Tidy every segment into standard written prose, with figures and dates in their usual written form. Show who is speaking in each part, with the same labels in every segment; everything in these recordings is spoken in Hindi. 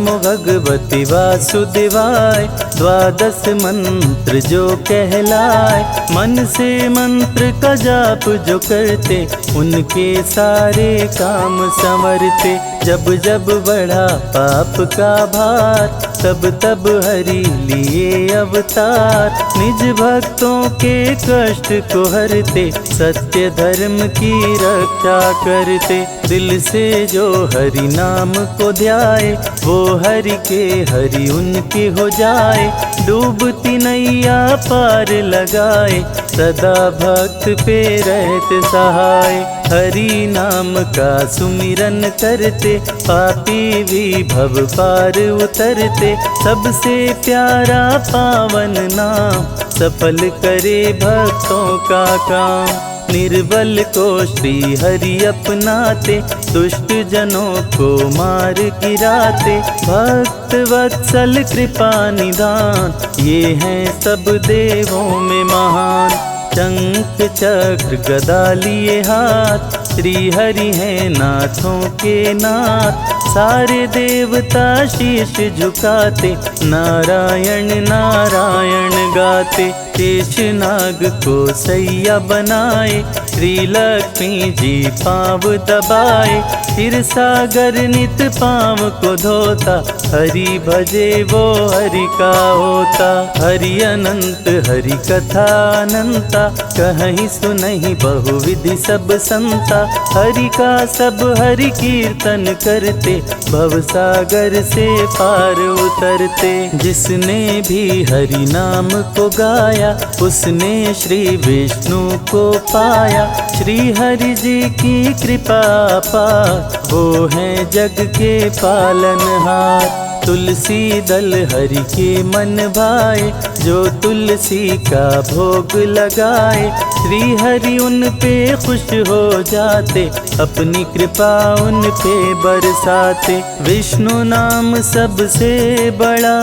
Speaker 1: नमो भगवते वासुदेवाय। 12 मंत्र जो कहलाए, मन से मंत्र का जाप जो करते, उनके सारे काम संवरते। जब जब बढ़ा पाप का भार, तब तब हरि लिए अवतार। निज भक्तों के कष्ट को हरते, सत्य धर्म की रक्षा करते। दिल से जो हरि नाम को ध्याए, वो हरि के हरि उनके हो जाए। डूबती नैया पार लगाए, सदा भक्त पे रहते सहाय। हरि नाम का सुमिरन करते, पापी भी भव पार उतरते। सबसे प्यारा पावन नाम, सफल करे भक्तों का काम। निर्बल को श्री हरि अपनाते, दुष्ट जनों को मार गिराते। भक्त वत्सल कृपा निधान, ये हैं सब देवों में महान। शंख चक्र गदा लिए हाथ, श्री हरि हैं नाथों के नाथ। सारे देवता शीश झुकाते, नारायण नारायण गाते। शेष नाग को सैया बनाए, श्री लक्ष्मी जी पाँव दबाए। फिर सागर नित पाँव को धोता, हरि भजे वो हरि का होता। हरि अनंत हरि कथा अनंता, कहीं सुनहि बहुविधि सब संता। हरि का सब हरि कीर्तन करते, भव सागर से पार उतरते। जिसने भी हरि नाम को गाया, उसने श्री विष्णु को पाया। श्री हरि जी की कृपा पार, वो हैं जग के पालनहार। तुलसी दल हरि के मन भाए, जो तुलसी का भोग लगाए। श्री हरि उन पे खुश हो जाते, अपनी कृपा उन पे बरसाते। विष्णु नाम सबसे बड़ा,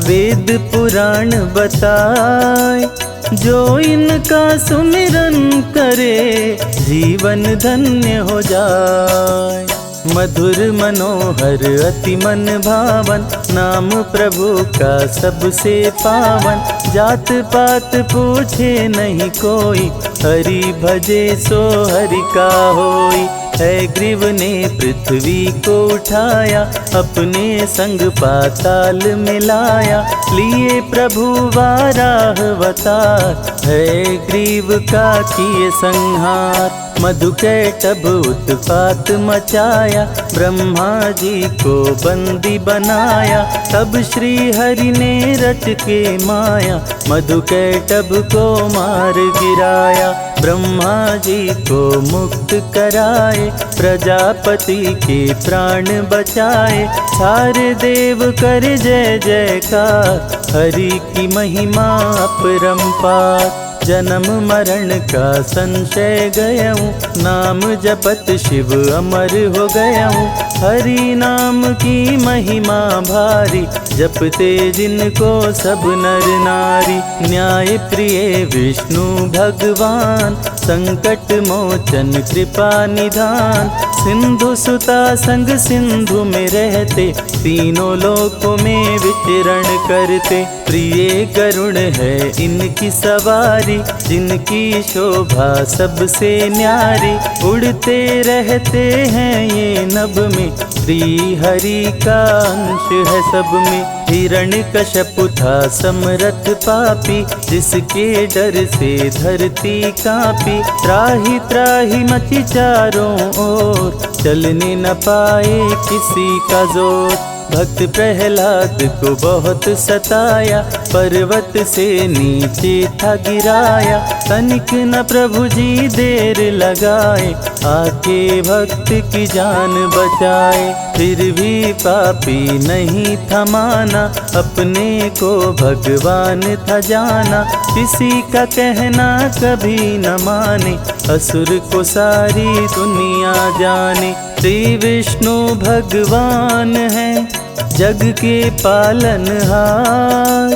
Speaker 1: वेद पुराण बताए। जो इनका सुमिरन करे, जीवन धन्य हो जाए। मधुर मनोहर अति मन भावन, नाम प्रभु का सबसे पावन। जात पात पूछे नहीं कोई, हरि भजे सो हरि का होई। है ग्रीव ने पृथ्वी को उठाया, अपने संग पाताल मिलाया। लिए प्रभु वाराह अवतार, है ग्रीव का किए संहार। मधुकैटभ उत्पात मचाया, ब्रह्मा जी को बंदी बनाया। तब श्री हरि ने रच के माया, मधुकैटभ को मार गिराया। ब्रह्मा जी को मुक्त कराए, प्रजापति के प्राण बचाए। सारे देव कर जय जयकार, हरि की महिमा अपरंपार। जन्म मरण का संशय गयऊँ, नाम जपत शिव अमर हो गयऊँ। हरि नाम की महिमा भारी, जपते जिनको सब नर नारी। न्याय प्रिय विष्णु भगवान, संकट मोचन कृपा निधान। सिंधु सुता संग सिंधु में रहते, तीनों लोकों में विचरण करते। प्रिय गरुड़ है इनकी सवारी, जिनकी शोभा सबसे न्यारी। उड़ते रहते हैं ये नभ में, श्री हरि का अंश है सब में। हिरण्यकश्यप था समरथ पापी, जिसके डर से धरती कांपी। त्राहि त्राहि मची चारों ओर, चलने न पाए किसी का जोर। भक्त प्रहलाद को बहुत सताया, पर्वत से नीचे था गिराया। तनिक न प्रभु जी देर लगाए, आके भक्त की जान बचाए। फिर भी पापी नहीं था माना, अपने को भगवान था जाना। किसी का कहना कभी न माने, असुर को सारी दुनिया जाने। श्री विष्णु भगवान है जग के पालनहार,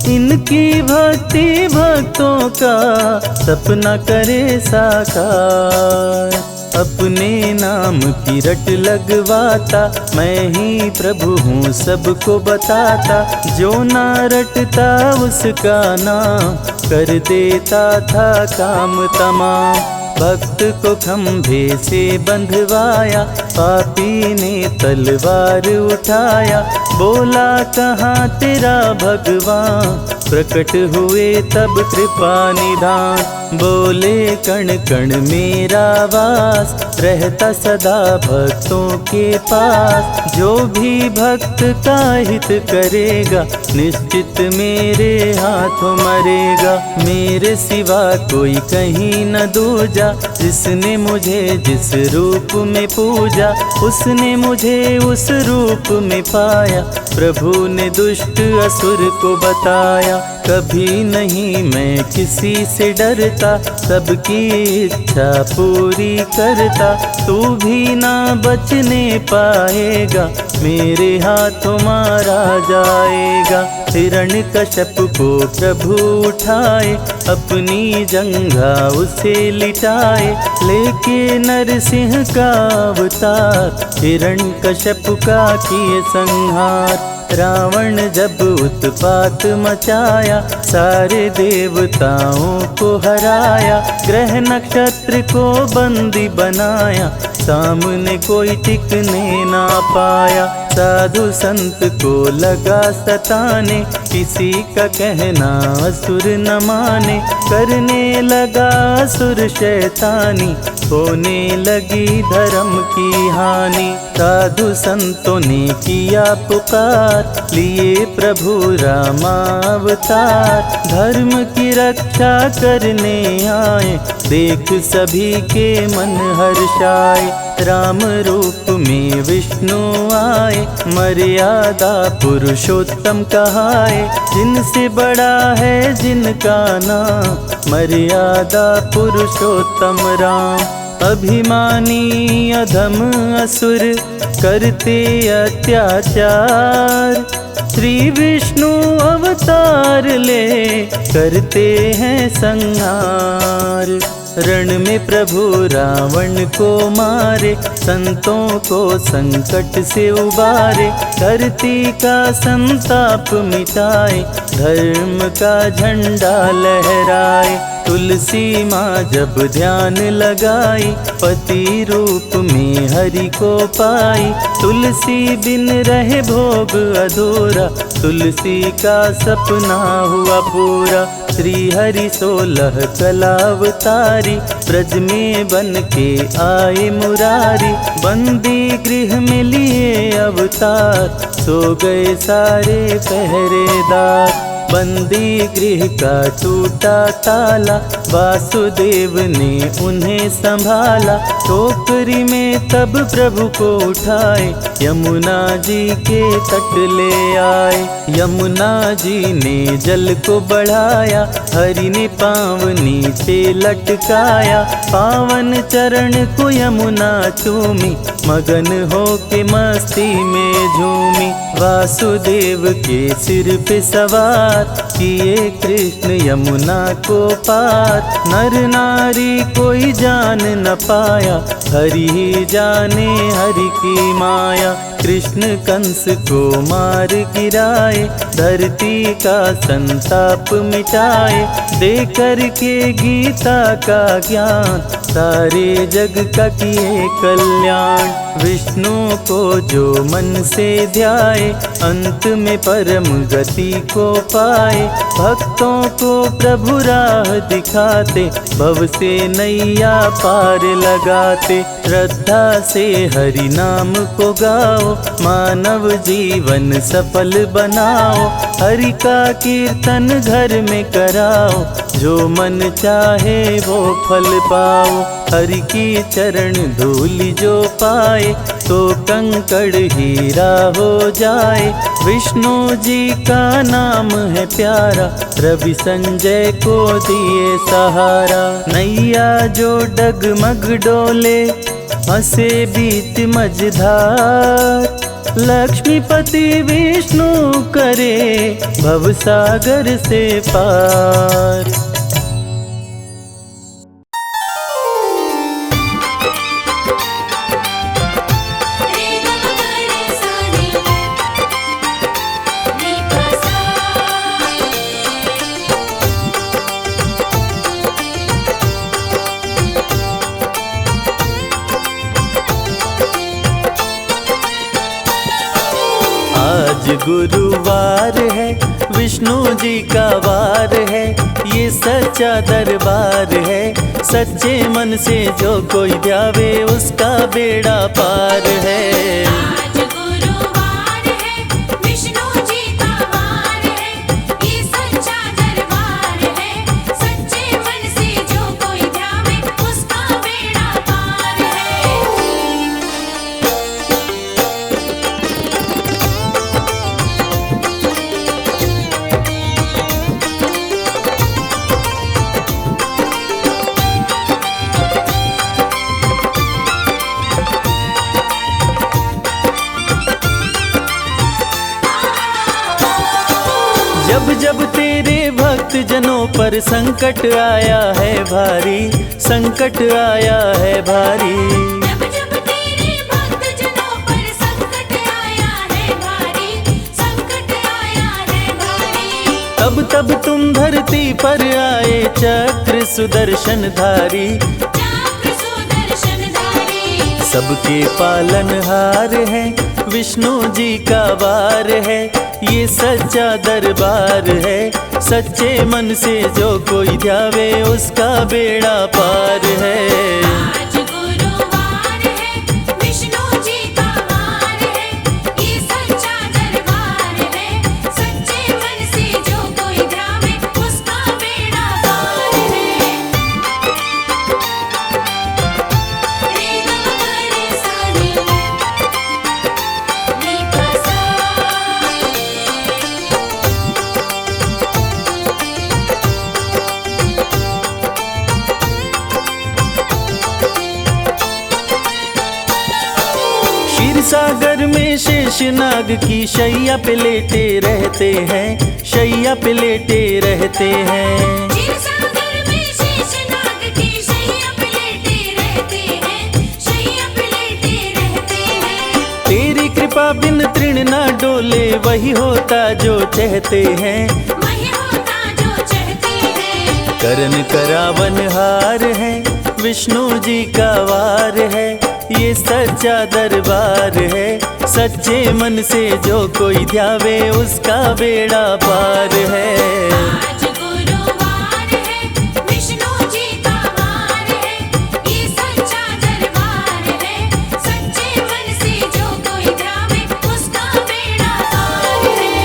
Speaker 1: इनकी भक्ति भक्तों का सपना करे साकार। अपने नाम की रट लगवाता, मैं ही प्रभु हूँ सबको बताता। जो ना रटता उसका नाम, कर देता था काम तमाम। भक्त को खंभे से बंधवाया, पापी ने तलवार उठाया। बोला कहाँ तेरा भगवान, प्रकट हुए तब कृपा निधान। बोले कण कण मेरा वास, रहता सदा भक्तों के पास। जो भी भक्त का हित करेगा, निश्चित मेरे हाथों मरेगा। मेरे सिवा कोई कहीं न दूजा, जिसने मुझे जिस रूप में पूजा, उसने मुझे उस रूप में पाया। प्रभु ने दुष्ट असुर को बताया, कभी नहीं मैं किसी से डरता, सबकी इच्छा पूरी करता। तू भी ना बचने पाएगा, मेरे हाथों मारा जाएगा। हिरण्यकश्यप को प्रभु उठाए, अपनी जंघा उसे लिटाए। लेके नरसिंह का अवतार, हिरण्यकश्यप का किए संहार। रावण जब उत्पात मचाया, सारे देवताओं को हराया। ग्रह नक्षत्र को बंदी बनाया, सामने कोई टिकने ना पाया। साधु संत को लगा सताने, किसी का कहना असुर न माने। करने लगा असुर शैतानी, होने लगी धर्म की हानि। साधु संतों ने किया पुकार, लिए प्रभु रामावतार। धर्म की रक्षा करने आए, देख सभी के मन हर्षाए। राम रूप में विष्णु आए, मर्यादा पुरुषोत्तम कहाए। जिनसे बड़ा है जिनका नाम, मर्यादा पुरुषोत्तम राम। अभिमानी अधम असुर करते अत्याचार, श्री विष्णु अवतार ले करते हैं संहार। रण में प्रभु रावण को मारे, संतों को संकट से उबारे। धरती का संताप मिटाए, धर्म का झंडा लहराए। तुलसी माँ जब ध्यान लगाई, पति रूप में हरि को पाई। तुलसी बिन रहे भोग अधूरा, तुलसी का सपना हुआ पूरा। श्री हरि 16 कला अवतारी, ब्रज में बन के आए मुरारी। बंदी गृह में लिए अवतार, सो गए सारे पहरेदार। बंदी गृह का टूटा ताला, वासुदेव ने उन्हें संभाला। टोकरी में तब प्रभु को उठाए, यमुना जी के तट ले आए। यमुना जी ने जल को बढ़ाया, हरि ने पाँव नीचे लटकाया। पावन चरण को यमुना चूमी, मगन हो के मस्ती में झूमी। वासुदेव के सिर पे सवार, किए कृष्ण यमुना को पार। नर नारी कोई जान न पाया, हरि ही जाने हरि की माया। कृष्ण कंस को मार गिराए, धरती का संताप मिटाए। देकर के गीता का ज्ञान, सारे जग का किए कल्याण। विष्णु को जो मन से ध्याए, अंत में परम गति को पाए। भक्तों को प्रभु राह दिखाते, भव से नैया पार लगाते। श्रद्धा से हरि नाम को गाओ, मानव जीवन सफल बनाओ। हरि का कीर्तन घर में कराओ, जो मन चाहे वो फल पाओ। हरि की चरण धूलि जो पाए, तो कंकड़ हीरा हो जाए। विष्णु जी का नाम है प्यारा, रवि संजय को दिए सहारा। नैया जो डगमग डोले, हंसे बीच मझधार। लक्ष्मीपति विष्णु करे, भवसागर से पार। गुरुवार है, विष्णु जी का वार है, ये सच्चा दरबार है। सच्चे मन से जो कोई ध्यावे उसका बेड़ा पार है।
Speaker 2: आज गुरुवार है, विष्णु जी का वार है, ये सच्चा दरबार है। सच्चे मन से जो कोई ध्यावे उसका बेड़ा पार है।
Speaker 1: जब जब तेरे भक्त जनों पर संकट आया है भारी, संकट आया है भारी।
Speaker 2: जब जब तेरे भक्त जनों पर संकट आया है भारी, संकट आया है भारी।
Speaker 1: तब तब तुम धरती पर आए चक्र सुदर्शन धारी,
Speaker 2: चक्र सुदर्शनधारी।
Speaker 1: सबके पालनहार है, विष्णु जी का वार है, ये सच्चा दरबार है। सच्चे मन से जो कोई ध्यावे उसका बेड़ा पार है।
Speaker 2: आज गुरुवार है, विष्णु जी का वार है, ये सच्चा दरबार है। सच्चे मन से जो कोई ध्यावे उसका बेड़ा पार है। रे ग म रे सा रे, रे प सा।
Speaker 1: क्षीर सागर में शेषनाग की शैया पे लेटे रहते हैं, शैया पे लेटे रहते हैं।
Speaker 2: क्षीर सागर में शेषनाग की शैया पे लेटे रहते हैं, शैया पे लेटे रहते हैं।
Speaker 1: तेरी कृपा बिन तृण ना डोले, वही होता जो चाहते हैं,
Speaker 2: वही होता जो चाहते हैं।
Speaker 1: करन करावन हार है, विष्णु जी का वार है, ये सच्चा दरबार है। सच्चे मन से जो कोई ध्यावे उसका बेड़ा पार है।
Speaker 2: आज गुरुवार है, विष्णु जी का वार है, ये सच्चा दरबार है। सच्चे मन से जो कोई ध्यावे उसका बेड़ा पार है।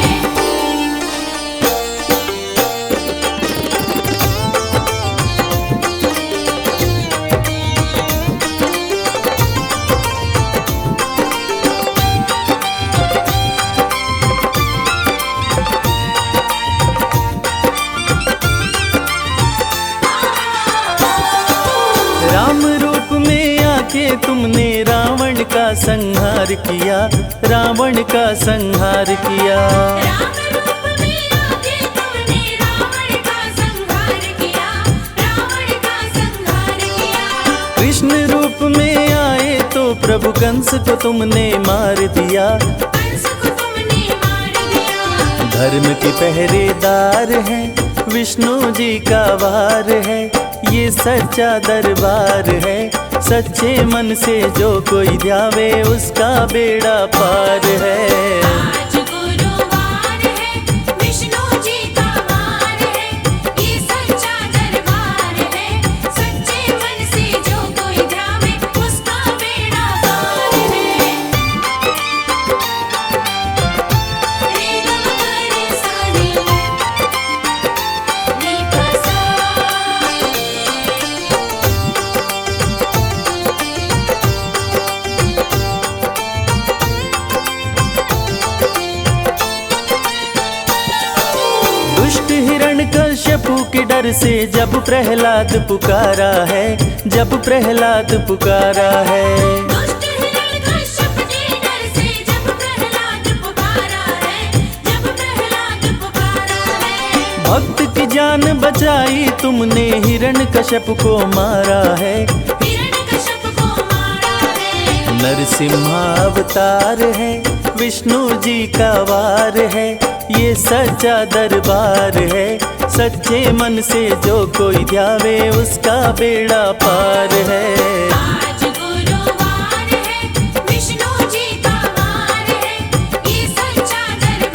Speaker 1: राम रूप में आके तुमने रावण का संहार किया, रावण का संहार किया।
Speaker 2: राम रूप में आके तुमने रावण का संहार किया, रावण का संहार किया।
Speaker 1: कृष्ण रूप में आए तो प्रभु कंस को तुमने मार दिया,
Speaker 2: कंस को तुमने मार दिया।
Speaker 1: धर्म के पहरेदार हैं, विष्णु जी का वार है, ये सच्चा दरबार है। सच्चे मन से जो कोई ध्यावे उसका बेड़ा पार है।
Speaker 2: आज गुरुवार है, विष्णु जी का वार है, ये सच्चा दरबार है। सच्चे मन से जो कोई ध्यावे उसका बेड़ा पार है। रे ग म रे सा रे, रे प सा।
Speaker 1: दुष्ट हिरण्यकश्यपु के डर से जब प्रहलाद पुकारा है, जब प्रहलाद पुकारा है।
Speaker 2: दुष्ट हिरण्यकश्यप के डर से जब प्रहलाद पुकारा है, जब प्रहलाद पुकारा है।
Speaker 1: भक्त की जान बचाई तुमने, हिरण्यकश्यप को मारा है,
Speaker 2: हिरण्यकश्यप को मारा है।
Speaker 1: नरसिम्हावतार है, विष्णु जी का वार है, ये सच्चा दरबार है। सच्चे मन से जो कोई ध्यावे उसका बेड़ा पार है।
Speaker 2: आज गुरुवार है, विष्णु जी का वार है, ये सच्चा दरबार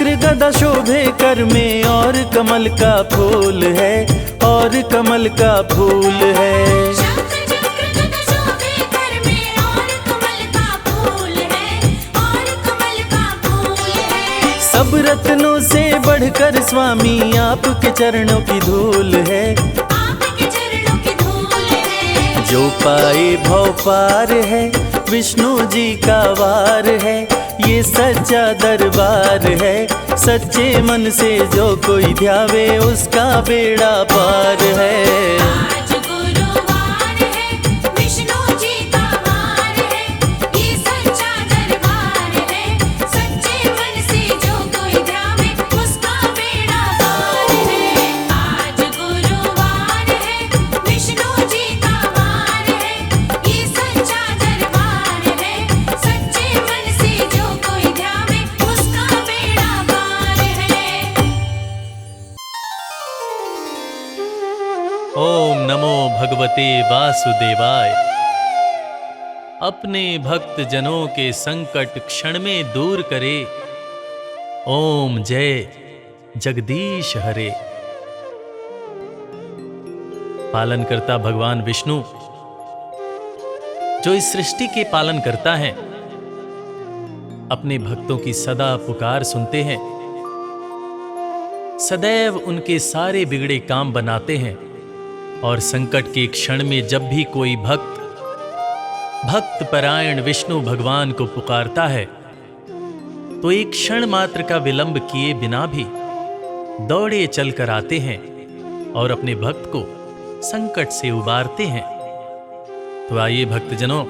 Speaker 1: चक्र गदा शोभे कर में, और कमल का फूल है, और कमल का फूल है।
Speaker 2: शंख चक्र गदा शोभे कर में, और कमल का फूल है, और कमल का फूल है।
Speaker 1: सब रत्नों से बढ़कर स्वामी आपके चरणों की धूल है,
Speaker 2: आपके चरणों की धूल है।
Speaker 1: जो पाए भव पार है, विष्णु जी का वार है। ये सच्चा दरबार है, सच्चे मन से जो कोई ध्यावे उसका बेड़ा पार है।
Speaker 2: आज गुरुवार है, विष्णु जी का वार है, ये सच्चा दरबार है, सच्चे मन से जो कोई ध्यावे उसका बेड़ा पार है। आज गुरुवार है, विष्णु जी का वार है, ये सच्चा दरबार है, सच्चे मन से जो कोई ध्यावे उसका बेड़ा पार है।
Speaker 1: ओम नमो भगवते वासुदेवाय। अपने भक्त जनों के संकट क्षण में दूर करे। ओम जय जगदीश हरे। पालन करता भगवान विष्णु जो इस सृष्टि के पालन करता है, अपने भक्तों की सदा पुकार सुनते हैं, सदैव उनके सारे बिगड़े काम बनाते हैं। और संकट के क्षण में जब भी कोई भक्त परायण विष्णु भगवान को पुकारता है, तो एक क्षण मात्र का विलंब किए बिना भी दौड़े चलकर आते हैं और अपने भक्त को संकट से उबारते हैं। तो आइए भक्तजनों,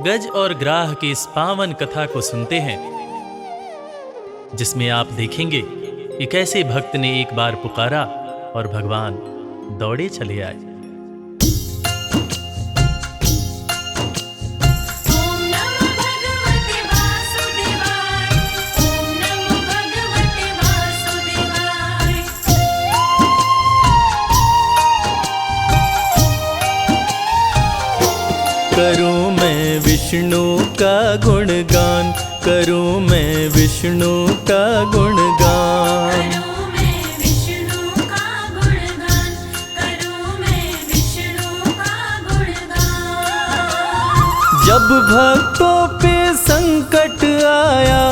Speaker 1: गज और ग्राह की इस पावन कथा को सुनते हैं, जिसमें आप देखेंगे कि कैसे भक्त ने एक बार पुकारा और भगवान दौड़े चले आए।
Speaker 2: ओम नमो भगवते वासुदेवाय, ओम नमो भगवते वासुदेवाय।
Speaker 1: करूं मैं विष्णु का गुणगान, करूं मैं विष्णु का गुणगान।
Speaker 2: करूं मैं विष्णु का गुणगान, करूं मैं विष्णु का गुणगान।
Speaker 1: जब भक्तों पे संकट आया,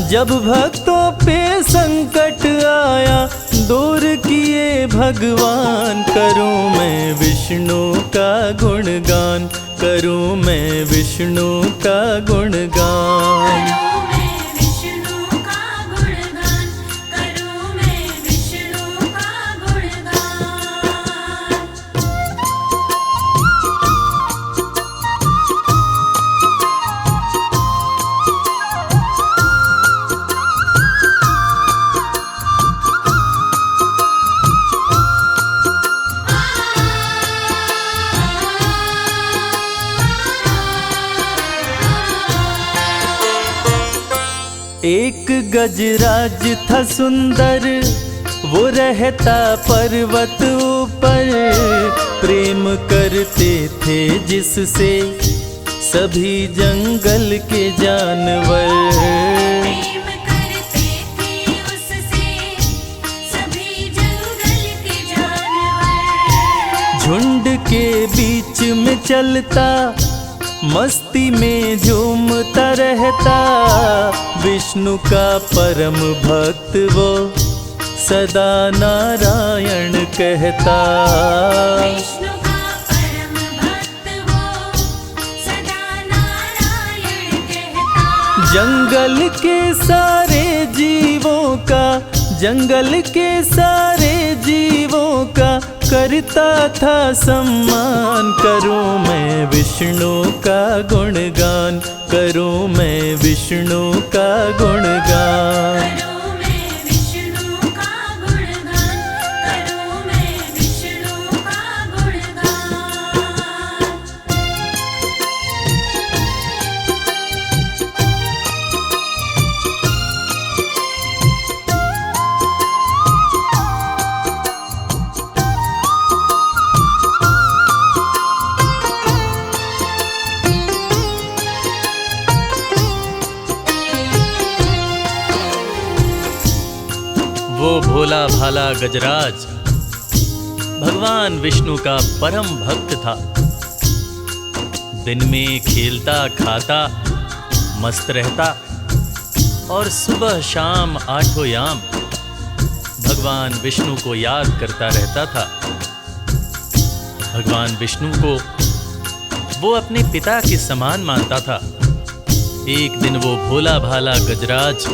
Speaker 1: जब भक्तों पे संकट आया, दूर किए भगवान। करूं मैं विष्णु का गुणगान, करूं मैं विष्णु का गुणगान।
Speaker 2: करूं मैं विष्णु का गुणगान, करूं मैं विष्णु का गुणगान।
Speaker 1: एक गजराज था सुंदर, वो रहता पर्वत ऊपर। प्रेम करते थे जिससे सभी जंगल के जानवर।
Speaker 2: प्रेम करते थे उससे सभी जंगल के जानवर।
Speaker 1: झुंड के बीच में चलता, मस्ती में झूमता रहता। विष्णु का परम भक्त वो सदा नारायण कहता।
Speaker 2: विष्णु का परम भक्त वो सदा नारायण कहता।
Speaker 1: जंगल के सारे जीवों का, जंगल के सारे जीवों का करता था सम्मान। करूं मैं विष्णु का गुणगान, करूं मैं विष्णु का गुणगान।
Speaker 2: करूं मैं विष्णु का गुणगान, करूं मैं विष्णु का गुणगान।
Speaker 1: भोला भाला गजराज भगवान विष्णु का परम भक्त था। दिन में खेलता खाता मस्त रहता और सुबह शाम आठों याम भगवान विष्णु को याद करता रहता था। भगवान विष्णु को वो अपने पिता के समान मानता था। एक दिन वो भोला भाला गजराज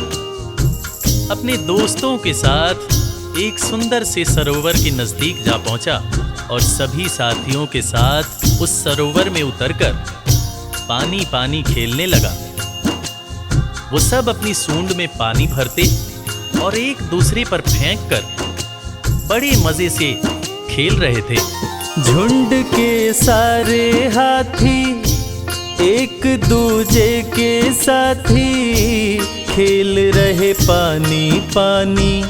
Speaker 1: अपने दोस्तों के साथ एक सुंदर से सरोवर के नजदीक जा पहुंचा और सभी साथियों के साथ उस सरोवर में उतरकर पानी पानी खेलने लगा। वो सब अपनी सूंड में पानी भरते और एक दूसरे पर फेंककर बड़े मजे से खेल रहे थे।
Speaker 3: झुंड के सारे हाथी एक दूजे के साथी खेल रहे पानी पानी,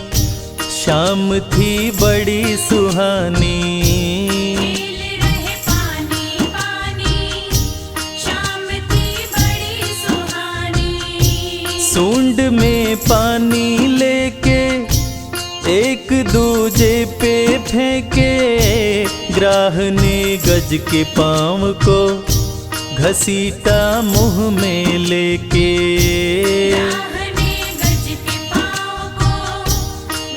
Speaker 3: शाम थी बड़ी सुहानी।
Speaker 2: खेल रहे पानी पानी, शाम थी बड़ी सुहानी।
Speaker 3: सूंड में पानी लेके एक दूजे पे फेंके, ग्राह ने गज के पाँव को घसीटा मुंह में लेके।
Speaker 2: राह ने गज के पाँव को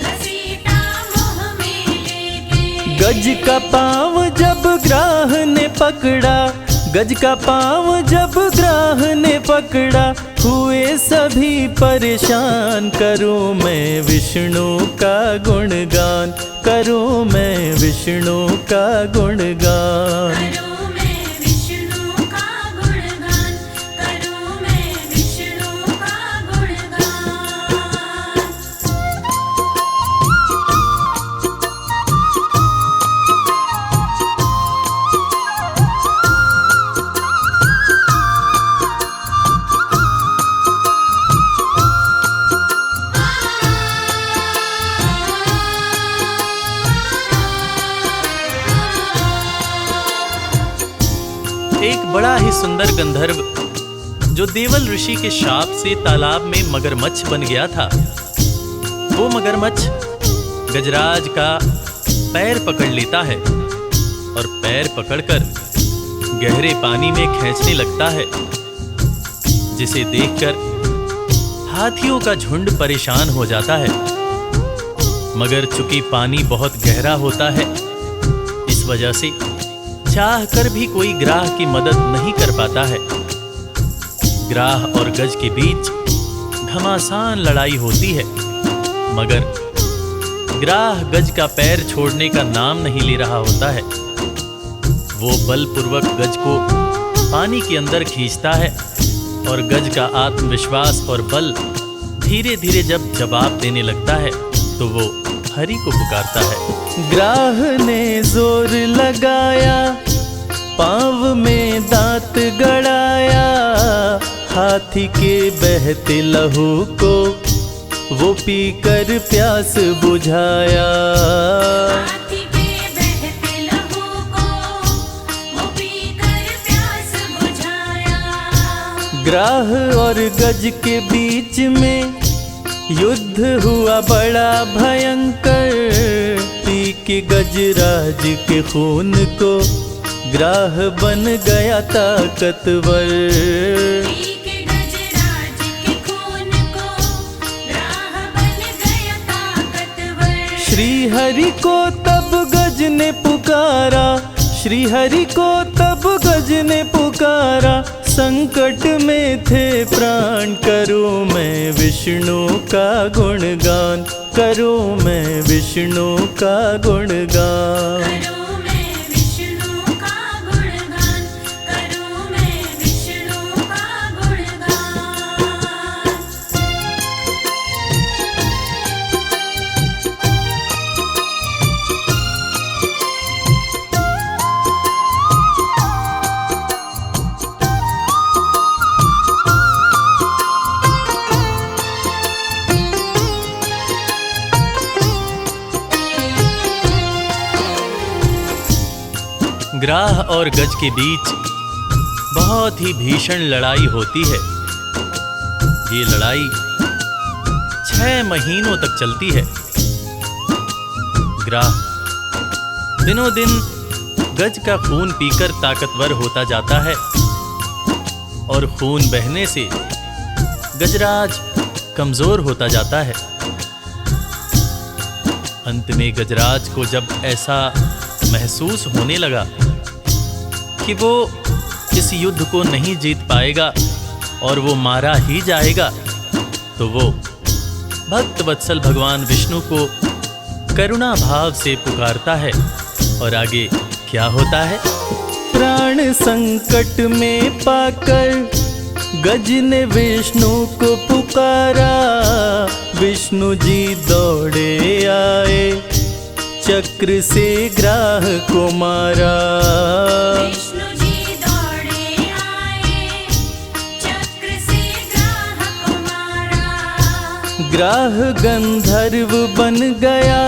Speaker 2: घसीटा मुँह में लेके।
Speaker 3: गज का पाँव जब ग्राह ने पकड़ा, गज का पाँव जब ग्राह ने पकड़ा, हुए सभी परेशान। करूं मैं विष्णु का गुणगान, करूं मैं विष्णु का गुणगान।
Speaker 2: करूं मैं विष्णु का गुणगान, करूं मैं विष्णु का गुणगान।
Speaker 1: एक बड़ा ही सुंदर गंधर्व जो देवल ऋषि के शाप से तालाब में मगरमच्छ बन गया था, वो मगरमच्छ गजराज का पैर पकड़ लेता है और पैर पकड़कर गहरे पानी में खींचने लगता है, जिसे देखकर हाथियों का झुंड परेशान हो जाता है। मगर चूंकि पानी बहुत गहरा होता है, इस वजह से चाह कर भी कोई ग्राह की मदद नहीं कर पाता है। ग्राह और गज के बीच घमासान लड़ाई होती है, मगर ग्राह गज का पैर छोड़ने का नाम नहीं ले रहा होता है। वो बलपूर्वक गज को पानी के अंदर खींचता है और गज का आत्मविश्वास और बल धीरे धीरे जब जवाब देने लगता है तो वो हरि को पुकारता है।
Speaker 3: ग्राह ने जोर लगाया, पाँव में दांत गड़ाया, हाथी के बहते लहू को वो पीकर प्यास बुझाया।
Speaker 2: हाथी के बहते लहू को वो पीकर प्यास बुझाया।
Speaker 3: ग्राह और गज के बीच में युद्ध हुआ बड़ा भयंकर, पी के गजराज के खून को ग्राह बन गया ताकतवर।
Speaker 2: पी के गजराज के खून को ग्राह बन गया ताकतवर।
Speaker 3: श्री हरि को तब गज ने पुकारा, श्री हरि को तब गज ने पुकारा, संकट में थे प्राण। करूं मैं विष्णु का गुणगान, करूं मैं विष्णु का गुणगान।
Speaker 2: करूं मैं विष्णु का गुणगान, करूं मैं विष्णु का गुणगान।
Speaker 1: ग्राह और गज के बीच बहुत ही भीषण लड़ाई होती है। ये लड़ाई 6 महीनों तक चलती है। ग्राह दिनों दिन गज का खून पीकर ताकतवर होता जाता है और खून बहने से गजराज कमजोर होता जाता है। अंत में गजराज को जब ऐसा महसूस होने लगा कि वो इस युद्ध को नहीं जीत पाएगा और वो मारा ही जाएगा, तो वो भक्त वत्सल भगवान विष्णु को करुणा भाव से पुकारता है। और आगे क्या होता है?
Speaker 3: प्राण संकट में पाकर गज ने विष्णु को पुकारा, विष्णु जी दौड़े आए, चक्र से ग्राह को मारा।
Speaker 2: विष्णु जी दौड़े आए, चक्र से ग्राह को मारा।
Speaker 3: ग्राह गंधर्व बन गया,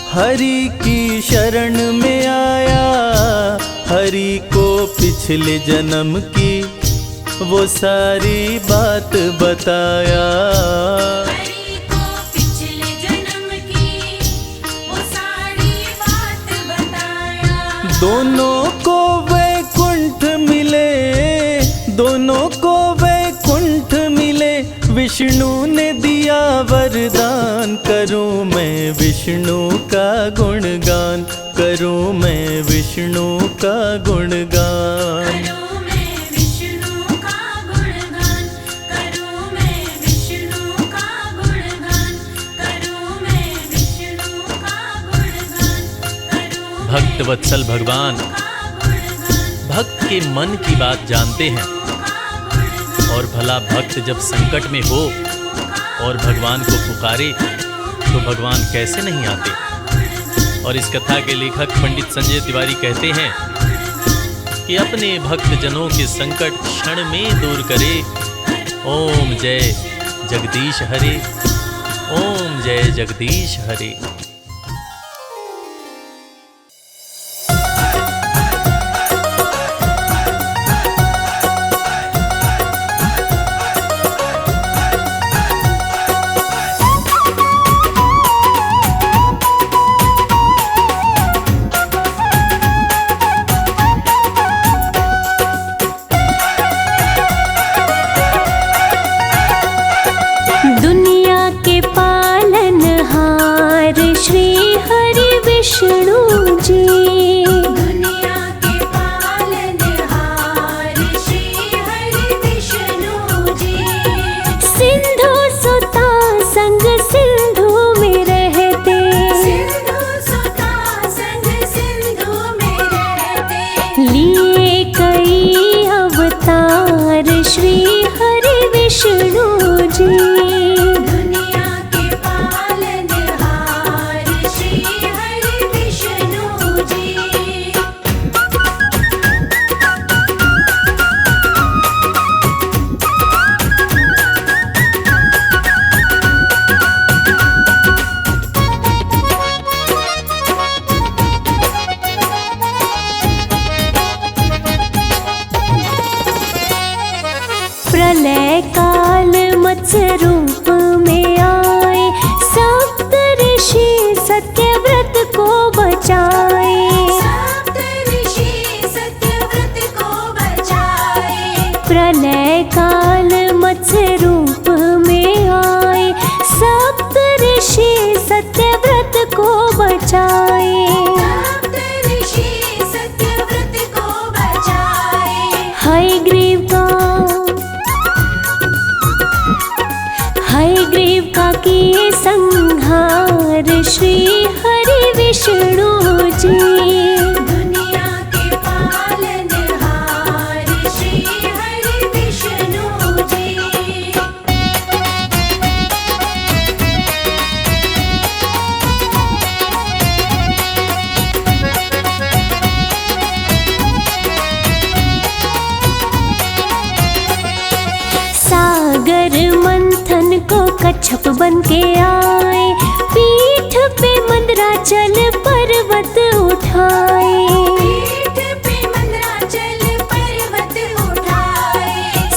Speaker 3: हरि की शरण में आया, हरि को पिछले जन्म की वो सारी बात बताया।
Speaker 2: हरि को पिछले जन्म की वो सारी बात बताया।
Speaker 3: दोनों को वैकुंठ मिले, दोनों को वैकुंठ मिले, विष्णु ने दिया वरदान, करूं मैं विष्णु का गुणगान, करूं मैं विष्णु का गुणगान।
Speaker 2: करूं मैं विष्णु का गुणगान, करूं मैं विष्णु का गुणगान, करूं मैं विष्णु का गुणगान, करूं
Speaker 1: भक्त वत्सल भगवान भक्त के मन की बात जानते हैं और भला भक्त जब संकट में हो और भगवान को पुकारे तो भगवान कैसे नहीं आते। और इस कथा के लेखक पंडित संजय तिवारी कहते हैं कि अपने भक्त जनों के संकट क्षण में दूर करे। ओम जय जगदीश हरे, ओम जय जगदीश हरे।
Speaker 4: प्रलय काल मत्स्य रूप में आए, सप्त ऋषि सत्यव्रत को बचाए। प्रलय काल मत्स्य रूप में आए, सप्त ऋषि सत्यव्रत को बचाए। हयग्रीव का किए संहार श्री हरि विष्णु जी।
Speaker 2: दुनिया के पालनहार श्री हरि विष्णु जी।
Speaker 4: सागर मंथन को कच्छप बन के आए, पीठ पे मंदराचल पर्वत उठाए।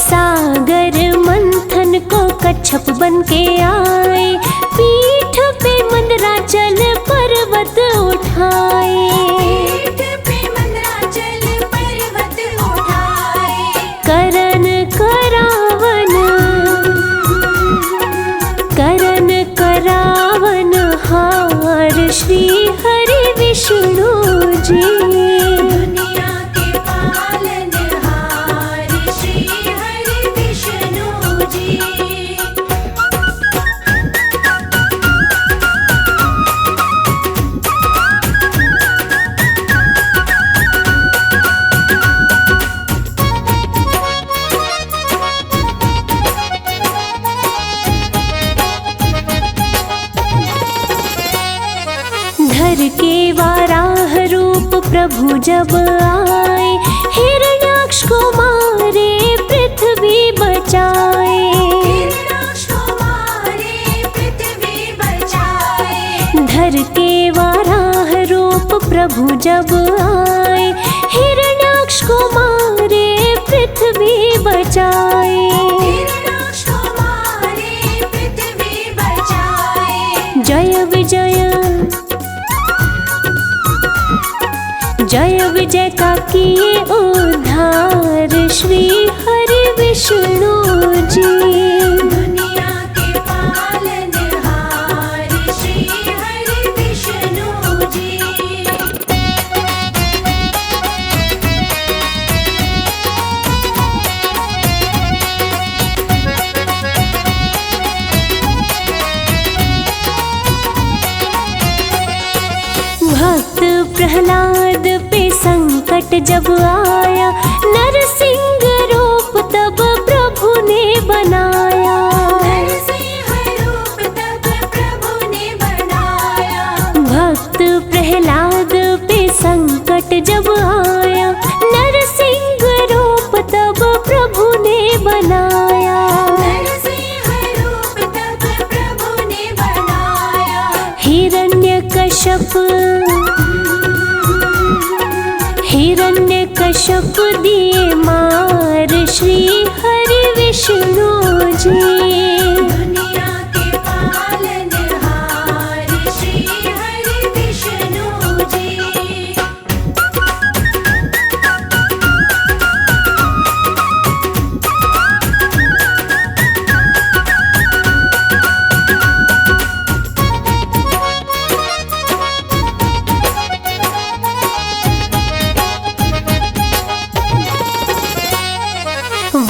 Speaker 4: सागर मंथन को कच्छप बन के आए, पीठ पे मंदराचल पर्वत विष्णु जी।
Speaker 2: दुनिया के पालनहार श्री हरि विष्णु जी।
Speaker 4: धर के वाराह रूप प्रभु जब आए, हिरण्याक्ष को मारे पृथ्वी बचाए।
Speaker 2: हिरण्याक्ष को मारे पृथ्वी बचाए।
Speaker 4: धर के वाराह रूप प्रभु जब आए, हिरण्याक्ष को मारे पृथ्वी बचाए।
Speaker 2: हिरण्याक्ष को मारे पृथ्वी बचाए।
Speaker 4: जय विजय जय विजय का किए उद्धार श्री हरि विष्णु जी।
Speaker 2: दुनिया के पालनहार श्री हरि विष्णु जी।
Speaker 4: भक्त प्रहलाद पे संकट जब आया, नरसिंह रूप तब प्रभु ने बनाया।
Speaker 2: नरसिंह रूप तब प्रभु ने बनाया।
Speaker 4: भक्त प्रहलाद पे संकट जब आया, नरसिंह रूप तब प्रभु ने बनाया।
Speaker 2: नरसिंह रूप तब प्रभु ने बनाया।
Speaker 4: हिरण्यकश्यप दिए मार श्री हरि विष्णु जी।
Speaker 2: दुनिया के पालनहार श्री हरि विष्णु जी।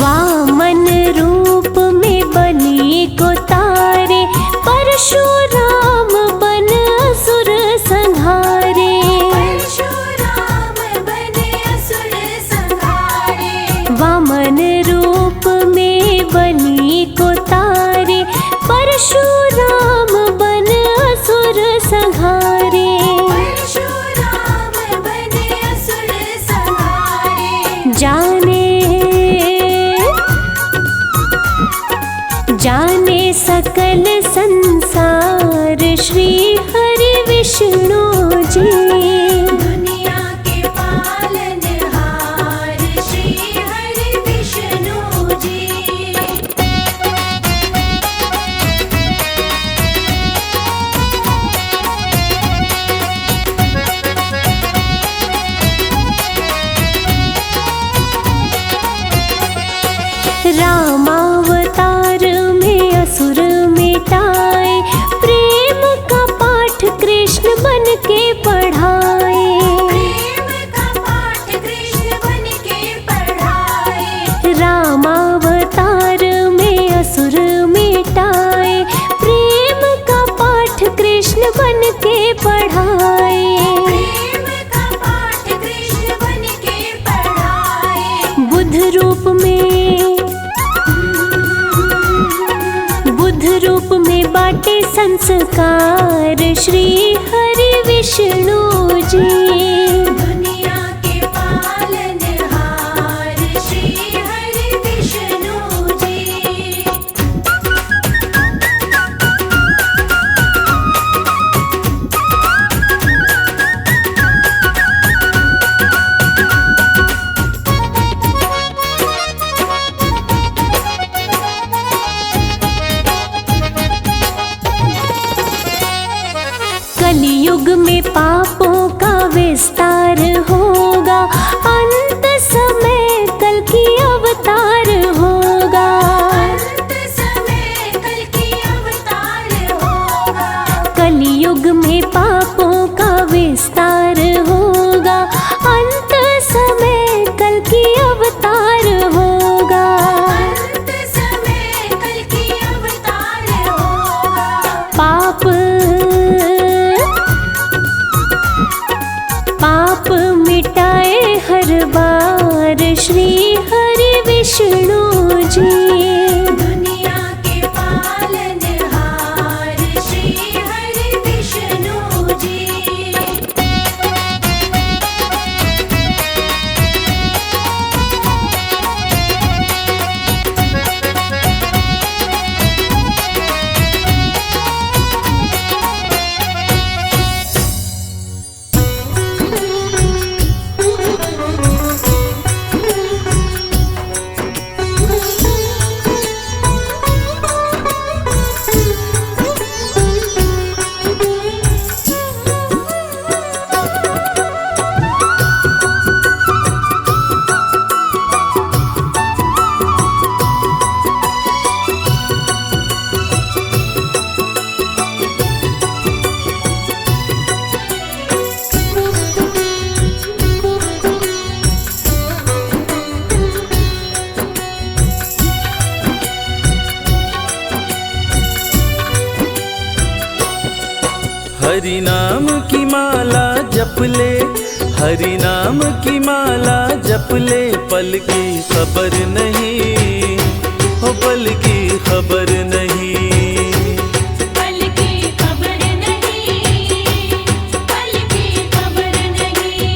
Speaker 4: वामन रूप में बलि को तारे, परशुराम बन असुर संहारे।
Speaker 2: परशुराम बने असुर संहारे।
Speaker 4: वामन रूप में बलि को तारे, परशुराम बन असुर संहारे।
Speaker 2: परशुराम बने असुर संहारे।
Speaker 4: जाने सकल संसार श्री हरि विष्णु जी।
Speaker 2: दुनिया के पालनहार श्री हरि विष्णु जी।
Speaker 4: रामावतार में असुर मिटाए, प्रेम का पाठ कृष्ण बन के पढ़ाए।
Speaker 2: प्रेम का पाठ कृष्ण बन के पढ़ाए।
Speaker 4: रामावतार में असुर मिटाए, प्रेम का पाठ कृष्ण बन के पढ़ाए।
Speaker 2: प्रेम का पाठ कृष्ण बन के पढ़ाए।
Speaker 4: बुद्ध रूप में बाटे संस्कार श्री हरि विष्णु जी।
Speaker 2: दुनिया के पालनहार श्री हरि विष्णु जी।
Speaker 4: कलियुग में पापों का विस्तार अवतार होगा।
Speaker 2: अंत समय कल की अवतार होगा।
Speaker 4: पाप पाप मिटाए हर बार श्री हरि विष्णु जी।
Speaker 2: दुनिया के पालनहार श्री हरि विष्णु जी।
Speaker 3: हरि नाम की माला जप ले, हरि नाम की माला जप ले, पल की खबर नहीं, हो पल की खबर नहीं।
Speaker 2: पल की खबर नहीं, पल की खबर नहीं।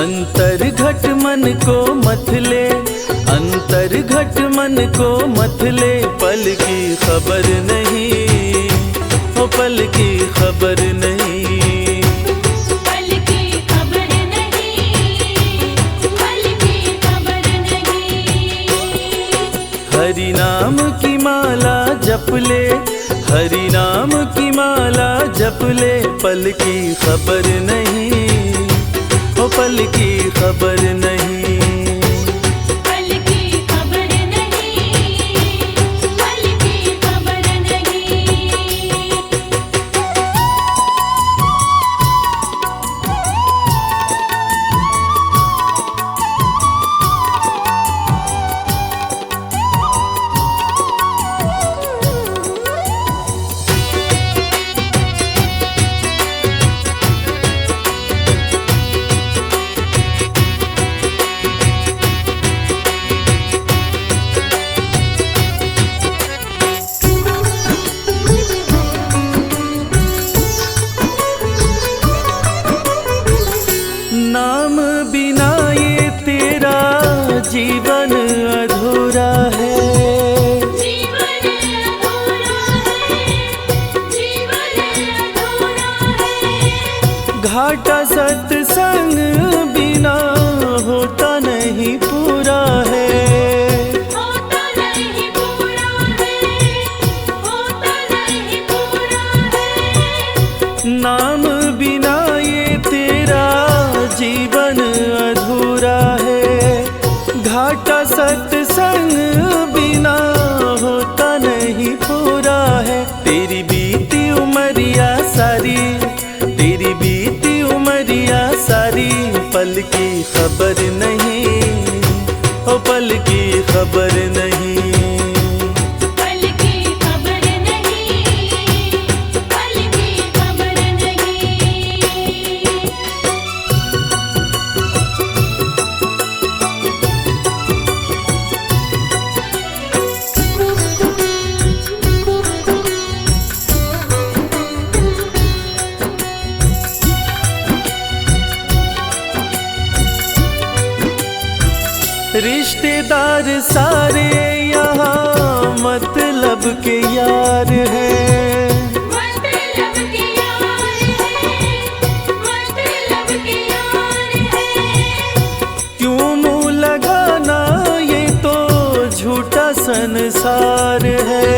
Speaker 3: अंतर घट मन को मथ ले, अंतर घट मन को मथ ले, पल की खबर नहीं, हो पल की खबर नहीं।
Speaker 2: पल की खबर नहीं, पल की खबर नहीं।
Speaker 3: हरि नाम की माला जप ले, हरि नाम की माला जप ले, पल की खबर नहीं, हो पल की खबर नहीं।
Speaker 2: पल की खबर नहीं, पल की खबर नहीं।
Speaker 3: नाम बिना ये तेरा जीवन अधूरा है,
Speaker 2: जीवन अधूरा है, जीवन अधूरा है।
Speaker 3: घाटा सत्संग बिना होता नहीं पूरा है।
Speaker 2: होता नहीं पूरा है, होता नहीं पूरा है।
Speaker 3: नाम बिना ये तेरा जीवन अधूरा है, घाटा सत्संग बिना होता नहीं पूरा है। तेरी बीती उमरिया सारी, तेरी बीती उमरिया सारी, पल की खबर नहीं, ओ पल की खबर नहीं।
Speaker 2: पल की खबर नहीं, पल की खबर नहीं।
Speaker 3: रिश्तेदार सारे यहाँ मतलब के यार हैं,
Speaker 2: मतलब के यार है, मतलब के यार है।
Speaker 3: क्यों मुँह लगाना, ये तो झूठा संसार है।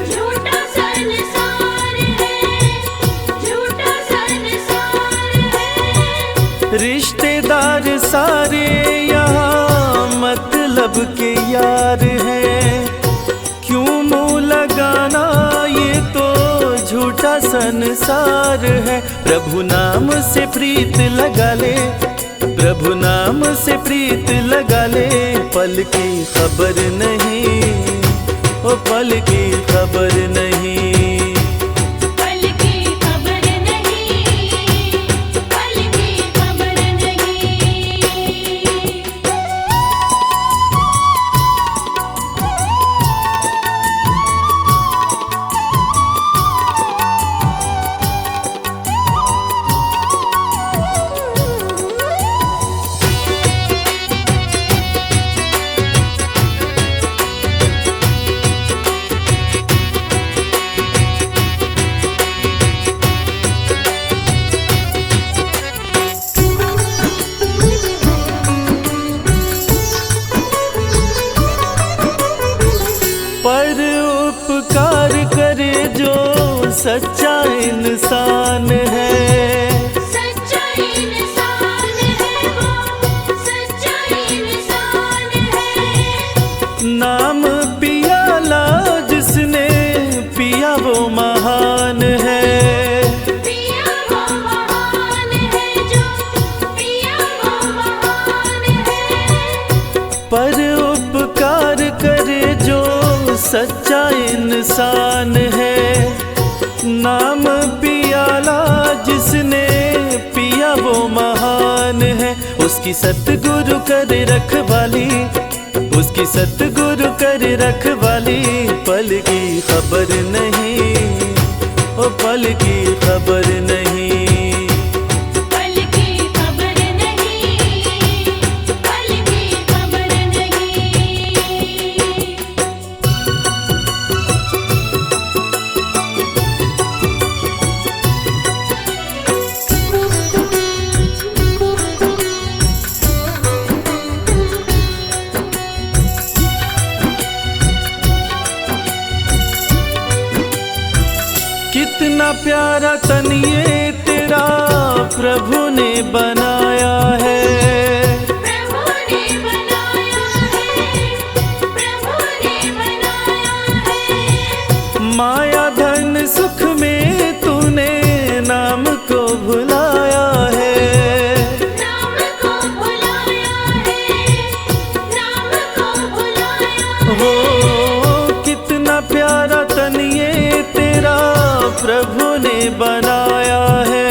Speaker 2: झूठा संसार है, झूठा संसार है।
Speaker 3: रिश्तेदार सारे यहाँ मतलब के यार हैं, क्यों मुँह लगाना, ये तो झूठा संसार है। प्रभु नाम से प्रीत लगा ले, प्रभु नाम से प्रीत लगा ले, पल की खबर नहीं, ओ पल की खबर नहीं।
Speaker 2: पल की खबर नहीं, पल की खबर नहीं।
Speaker 3: पर उपकार करे जो सच्चा इंसान है,
Speaker 2: सच्चा इंसान है वो, सच्चा इंसान है।
Speaker 3: नाम पियाला जिसने पिया वो महान है।
Speaker 2: पिया वो महान है जो, पिया वो महान है।
Speaker 3: पर उपकार करे जो सच्चा इंसान है, नाम पियाला जिसने पिया वो महान है। उसकी सतगुरु कर रखवाली, उसकी सतगुरु कर रखवाली, पल की खबर नहीं, ओ पल की खबर नहीं।
Speaker 2: पल की खबर नहीं, पल की खबर नहीं।
Speaker 3: कितना प्यारा तन ये तेरा प्रभु ने बनाया है।
Speaker 2: प्रभु ने बनाया है, प्रभु ने बनाया है।
Speaker 3: माया धन सुख में तूने नाम को भुलाया है।
Speaker 2: नाम को भुलाया है, नाम को भुलाया
Speaker 3: हो
Speaker 2: है।
Speaker 3: कितना प्यारा तन ये तेरा प्रभु ने बनाया है।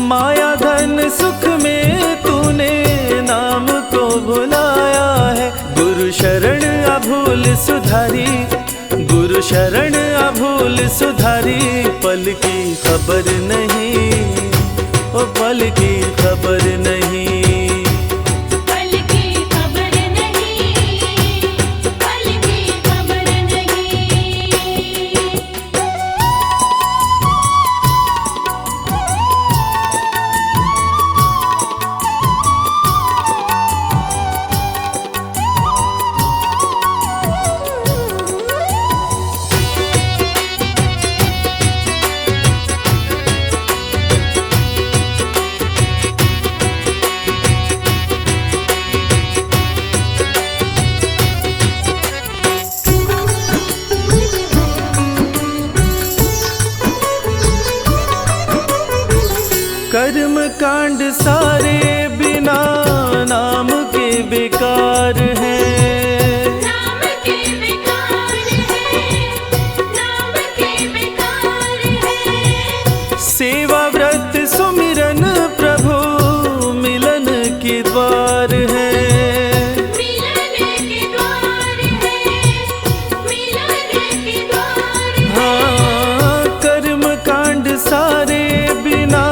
Speaker 3: माया धन सुख में तूने नाम को भुलाया है। गुरु शरण अभूल सुधारी, गुरु शरण अभूल सुधारी, पल की खबर नहीं, ओ पल की खबर नहीं।
Speaker 2: पल की खबर नहीं, पल की खबर नहीं।
Speaker 3: कर्म कांड सारे बिना नाम के बेकार हैं।
Speaker 2: नाम के बेकार है, नाम के बेकार है।
Speaker 3: सेवा व्रत सुमिरन प्रभु मिलन के द्वार हैं।
Speaker 2: मिलन के द्वार है, मिलन के द्वार है।
Speaker 3: हाँ, कर्म कांड सारे बिना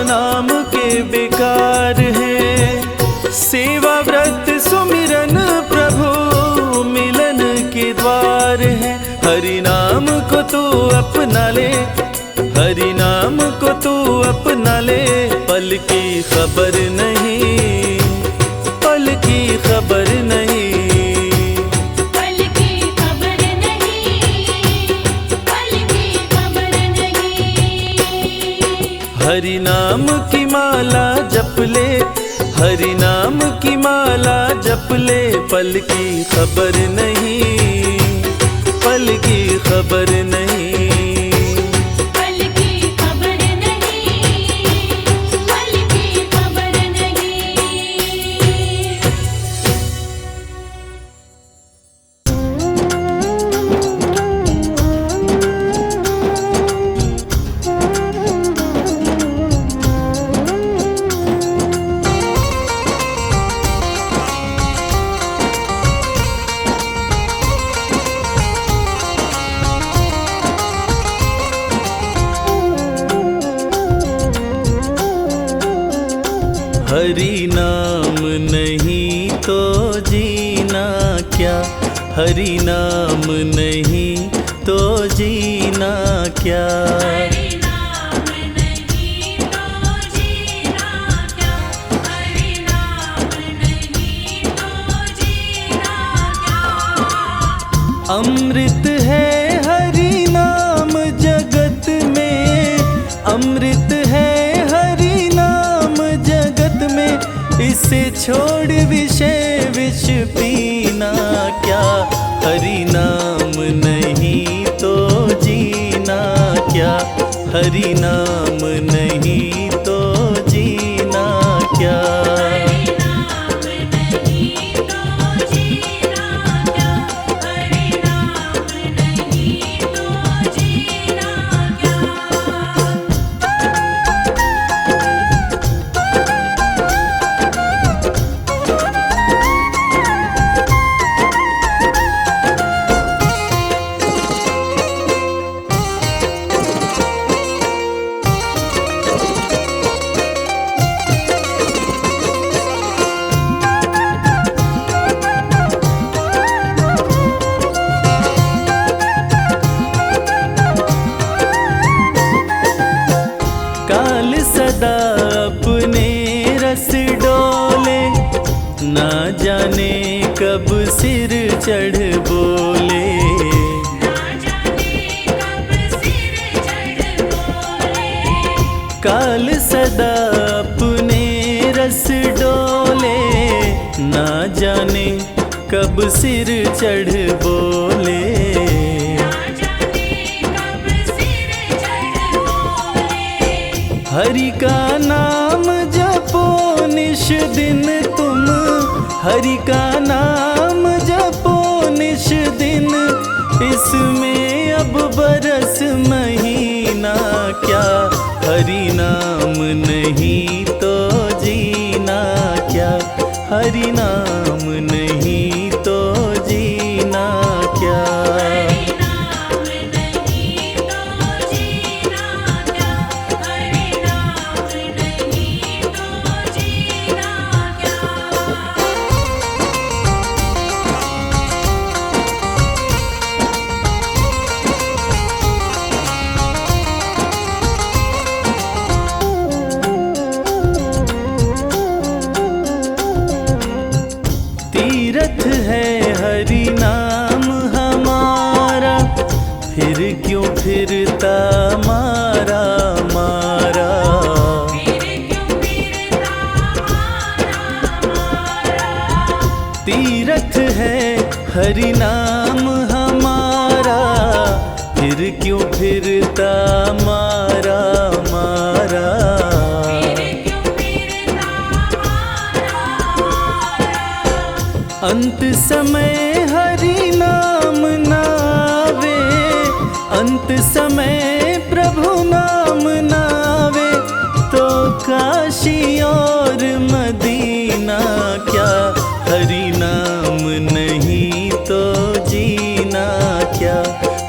Speaker 3: नाम के बेकार हैं। सेवा व्रत सुमिरन प्रभु मिलन के द्वार हैं। हरि नाम को तू अपना ले, हरि नाम को तू अपना ले, पल की खबर नहीं, पल की खबर नहीं।
Speaker 2: पल की खबर नहीं, पल की खबर नहीं।
Speaker 3: हरि नाम की माला जप ले, हरि नाम की माला जप ले, पल की खबर नहीं, पल की खबर नहीं।
Speaker 2: पल की खबर नहीं, पल की खबर नहीं।
Speaker 1: जीना क्या, हरि नाम नहीं तो जीना क्या।
Speaker 2: हरि नाम नहीं तो जीना क्या, हरि नाम नहीं तो जीना क्या।
Speaker 3: अमृत है हरि नाम जगत में, अमृत है हरि नाम जगत में, इसे छोड़ विषय विष पीना क्या, हरि नाम नहीं तो जीना क्या, हरि नाम नहीं तो जीना क्या।
Speaker 2: हरि नाम नहीं तो जीना क्या, हरि नाम नहीं तो जीना क्या।
Speaker 3: काल सदा अपने रस डोले, ना जाने कब सिर चढ़ बोले।
Speaker 2: ना जाने कब सिर चढ़ बोले,
Speaker 3: काल सदा अपने रस डोले, ना जाने कब सिर चढ़ बोले।
Speaker 2: ना जाने कब सिर चढ़ बोले।
Speaker 3: हरि का नाम जपो निश दिन तुम, हरि का नाम जपो निश दिन, इसमें अब बरस महीना क्या, हरि नाम नहीं तो जीना क्या, हरि नाम नहीं तो जीना क्या।
Speaker 2: हरि नाम नहीं तो जीना क्या, हरि नाम नहीं तो जीना क्या।
Speaker 3: तीरथ है हरि नाम हमारा, फिर क्यों फिरता मारा मारा।
Speaker 2: फिर क्यों फिरता मारा मारा।
Speaker 3: तीरथ है हरि नाम हमारा, फिर क्यों फिरता मारा मारा।
Speaker 2: फिर क्यों फिरता मारा मारा।
Speaker 3: अंत समय हरि नाम नावे, अंत समय प्रभु नाम नावे, तो काशी और मदीना क्या, हरि नाम नहीं तो जीना क्या,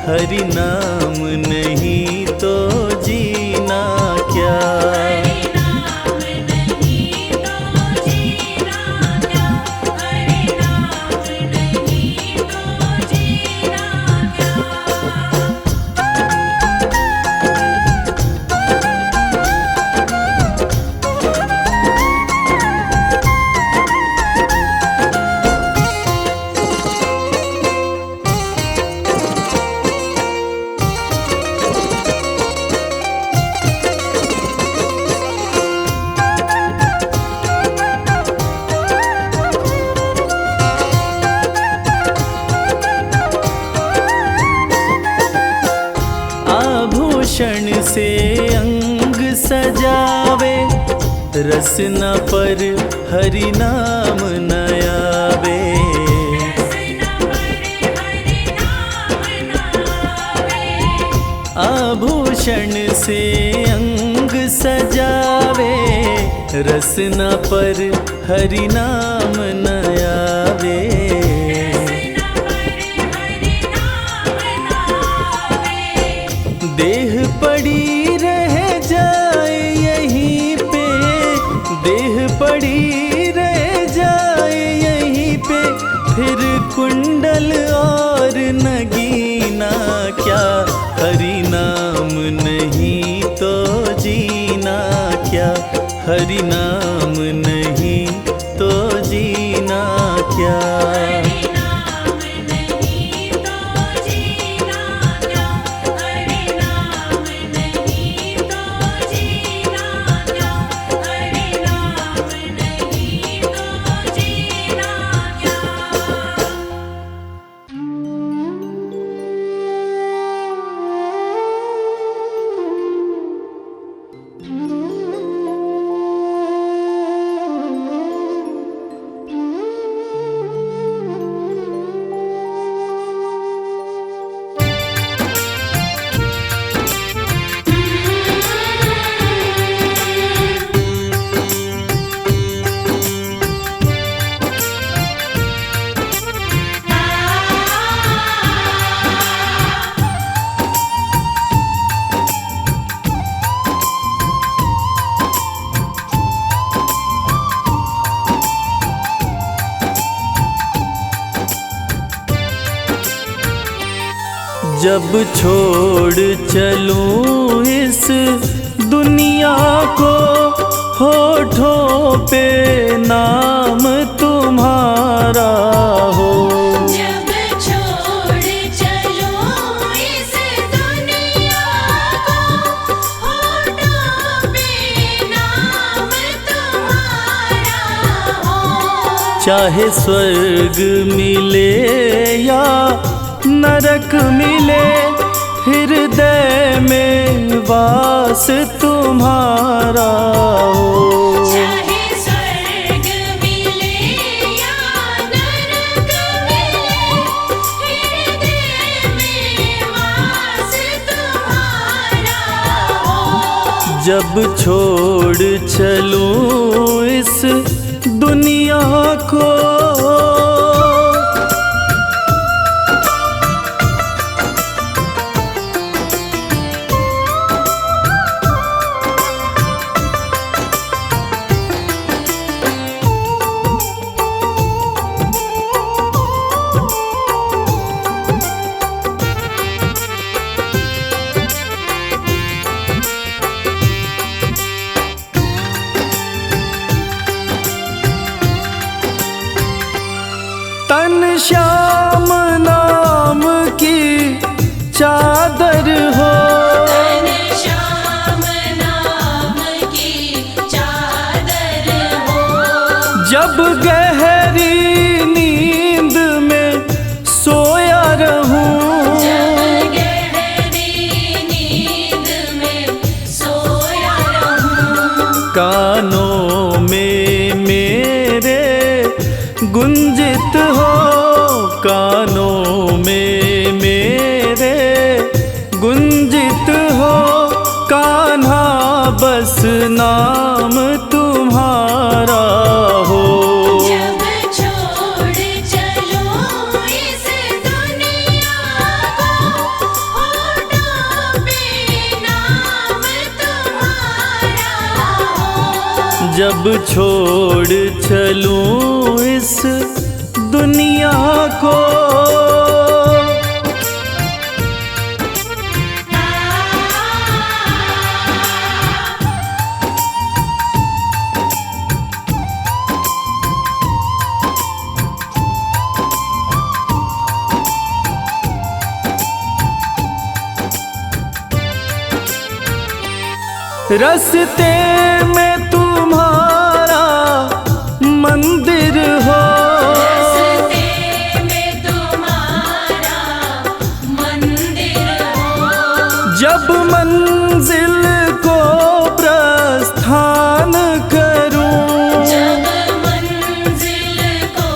Speaker 3: हरि नाम नहीं तो जीना क्या।
Speaker 2: हरि नाम नहीं तो जीना क्या, हरि नाम नहीं तो जीना क्या।
Speaker 3: आभूषण से अंग सजावे, रसना पर हरि नाम न आवे।
Speaker 2: रसना पर हरि नाम नावे।
Speaker 3: आभूषण से अंग सजावे, रसना पर हरि नाम न आवे।
Speaker 2: रसना पर हरि नाम नावे।
Speaker 3: देह पड़ी रह जाए यहीं पे, देह पड़ी रह जाए यहीं पे, फिर कुंडल और नगीना क्या, हरि नाम नहीं तो जीना क्या, हरि नाम नहीं तो जीना क्या।
Speaker 2: हरि नाम नहीं तो जीना क्या, हरि नाम नहीं तो जीना क्या, हरि नाम नहीं तो जीना क्या।
Speaker 3: जब छोड़ चलूं इस दुनिया को, होठों पे नाम तुम्हारा हो।
Speaker 2: जब छोड़ चलो इस दुनिया को, होठों पे नाम तुम्हारा हो।
Speaker 3: चाहे स्वर्ग मिले या नरक मिले, हृदय में वास तुम्हारा हो।
Speaker 2: चाहे स्वर्ग मिले या नरक मिले, हृदय में वास तुम्हारा हो।
Speaker 3: जब छोड़ चलूं इस दुनिया को, तन श्याम नाम की चादर हो।
Speaker 2: तन श्याम नाम की चादर हो।
Speaker 3: जब गहरी नींद में सोया रहूं,
Speaker 2: जब गहरी नींद में सोया रहूं।
Speaker 3: कानों में मेरे गुंजित हो, कानों में मेरे गुंजित हो। कान्हा बस नाम तुम्हारा हो।
Speaker 2: जब छोड़ चलो इस दुनिया को, होठों पे नाम तुम्हारा हो।
Speaker 3: जब छोड़ चलूं इस दुनिया को, रस्ते में तुम्हारा मंदिर हो।
Speaker 2: रस्ते में तुम्हारा मंदिर हो।
Speaker 3: जब मंजिल को प्रस्थान करूं,
Speaker 2: जब मंजिल को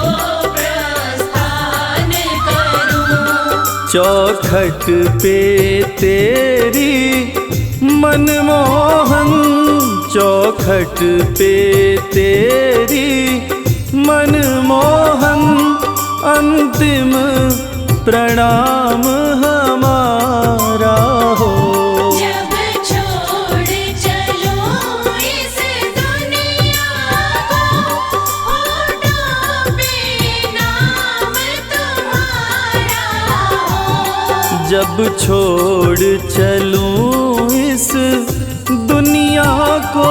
Speaker 2: प्रस्थान करूं।
Speaker 3: चौखट पे तेरी मनमोहन, चौखट पे तेरी मनमोहन। अंतिम प्रणाम हमारा हो।
Speaker 2: जब छोड़ चलो इस दुनिया को, होठों पे नाम
Speaker 3: जब छोड़ चलूं इस दुनिया को।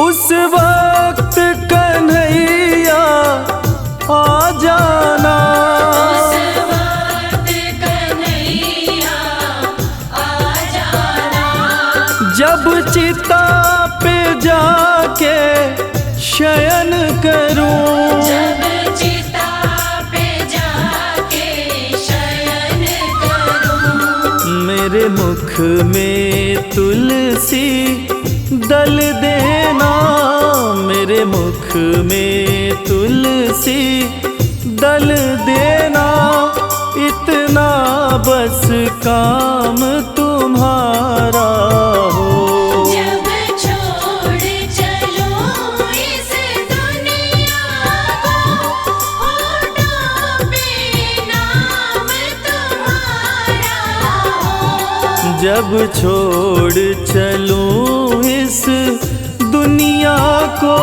Speaker 3: उस वक्त कन्हैया आ जाना,
Speaker 2: उस वक्त कन्हैया आ जाना।
Speaker 3: जब चिता पे जाके शयन करूं,
Speaker 2: जब चिता पे जाके शयन करूं।
Speaker 3: मेरे मुख में तुलसी दल देना, मेरे मुख में तुलसी दल देना। इतना बस काम तुम्हारा हो।
Speaker 2: जब छोड़ चलो इस दुनिया को, होठों पे नाम तुम्हारा हो।
Speaker 3: जब छोड़ चलूं इस दुनिया को।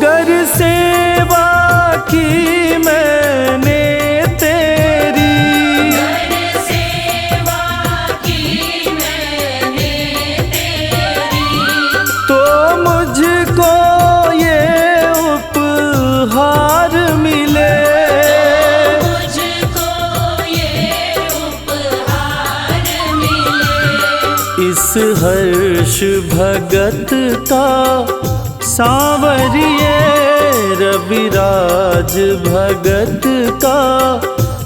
Speaker 3: गर सेवा की मैंने तेरी,
Speaker 2: गर सेवा की मैंने तेरी।
Speaker 3: तो मुझको ये उपहार मिले।
Speaker 2: मुझको ये उपहार मिले।
Speaker 3: इस हर्ष भगत का सांवरिए, रविराज भगत का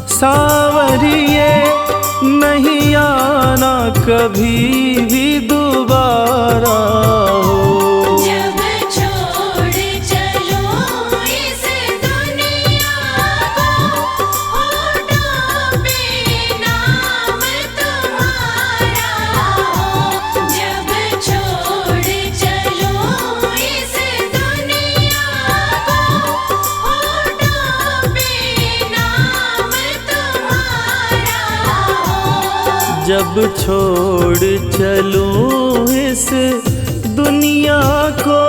Speaker 3: सांवरिए। नहीं आना कभी भी दोबारा हो।
Speaker 2: जब छोड़ चलो इस दुनिया को, होठों पे नाम तुम्हारा हो। जब छोड़ चलो इस दुनिया को, होठों पे नाम तुम्हारा हो।
Speaker 3: जब छोड़ चलूं इस दुनिया को।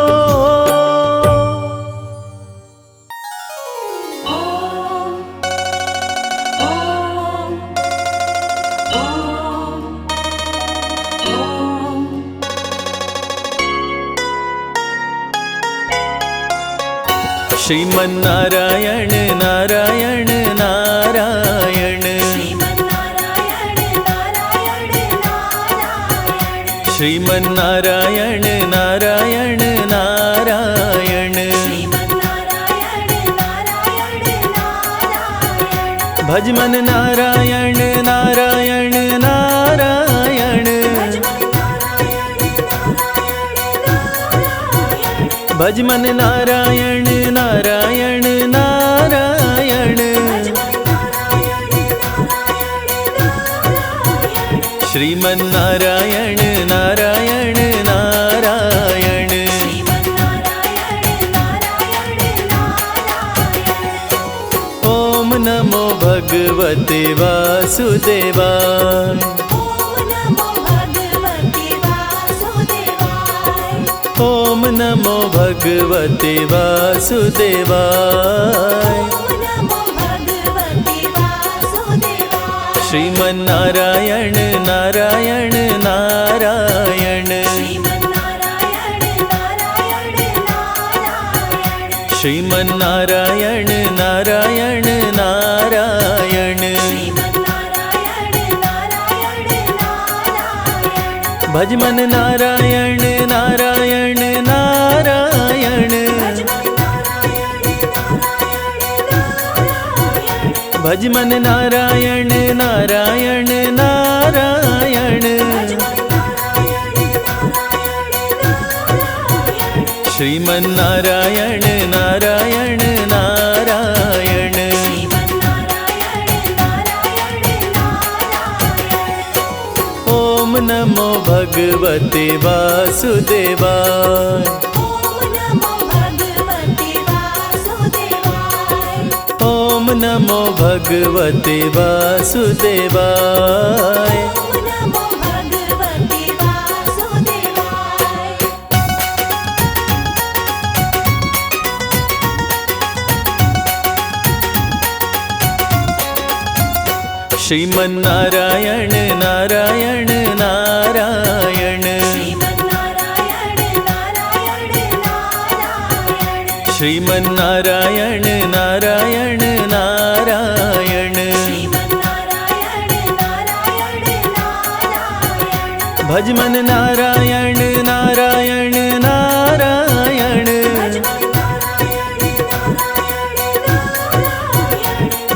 Speaker 3: श्रीमन नारायण नारायण नारायण,
Speaker 2: श्रीमन्नारायण नारायण नारायण।
Speaker 3: श्रीमन नारायण नारायण नारायण।
Speaker 2: श्रीमन्नारायण नारायण नारायण।
Speaker 3: भजमन नारायण नारायण नारायण, भजमन नारायण नारायण नारायण। श्रीमन नारायण नारायण नारायण। ओम नमो भगवते वासुदेवाय, ओम नमो भगवते वासुदेवाय। श्रीमन नारायण नारायण नारायण, श्रीमन नारायण नारायण नारायण। भजमन नारायण नारायण नारायण, भज मन नारायण नारायण नारायण, श्रीमन नारायण नारायण नारायण। ओम नमो भगवते वासुदेवाय, ओम नमो भगवते वासुदेवाय। श्रीमन नारायण नारायण नारायण, श्रीमन नारायण नारायण नारायण। भज मन नारायण नारायण नारायण,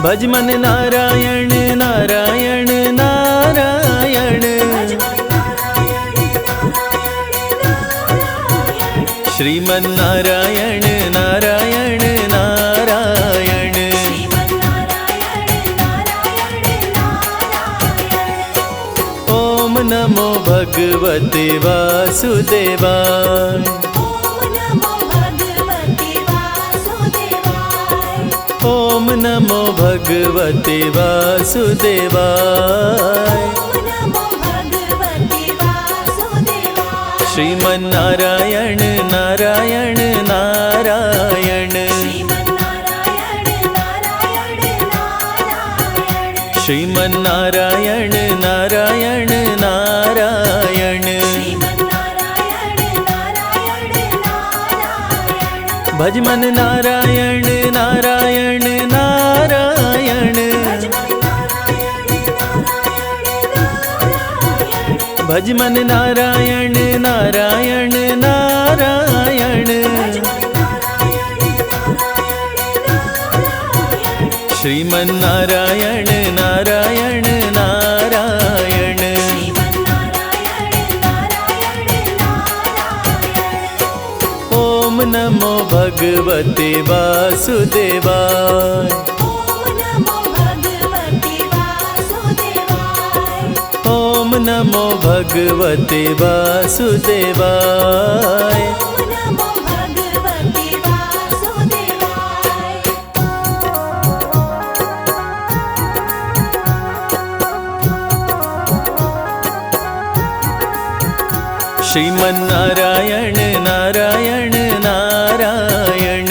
Speaker 3: भज मन नारायण नारायण नारायण। श्रीमन नारायण नारायण नारायण, ओम नमो भगवते वासुदेवाय, ओम नमो भगवते वासुदेवाय। श्रीमन नारायण नारायण नारायण, श्रीमन नारायण नारायण नारायण। भज मन नारायण नारायण नारायण, भज मन नारायण नारायण नारायण। श्रीमन नारायण नारायण नारायण, ओम नमो भगवते वासुदेवाय, ओम नमो भगवते वासुदेवाय। श्रीमन नारायण नारायण नारायण,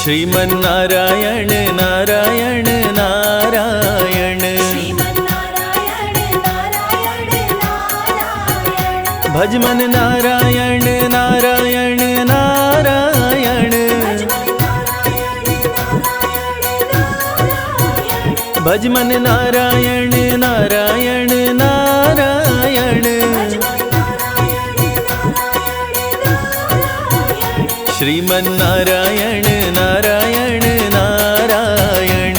Speaker 3: श्रीमन नारायण नारायण नारायण। भज मन नारायण नारायण नारायण, भज मन नारायण नारायण नारायण। श्रीमन नारायण नारायण नारायण,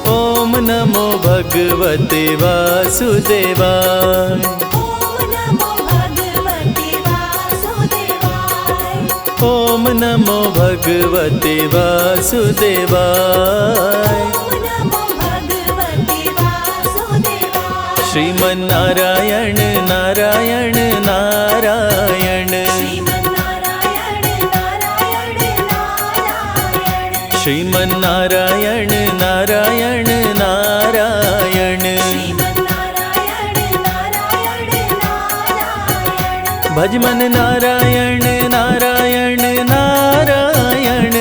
Speaker 3: ओम नमो भगवते वासुदेवाय, ओम नमो भगवते वासुदेवाय। श्रीमन नारायण नारायण नारायण, श्रीमन नारायण नारायण नारायण। भज मन नारायण नारायण नारायण,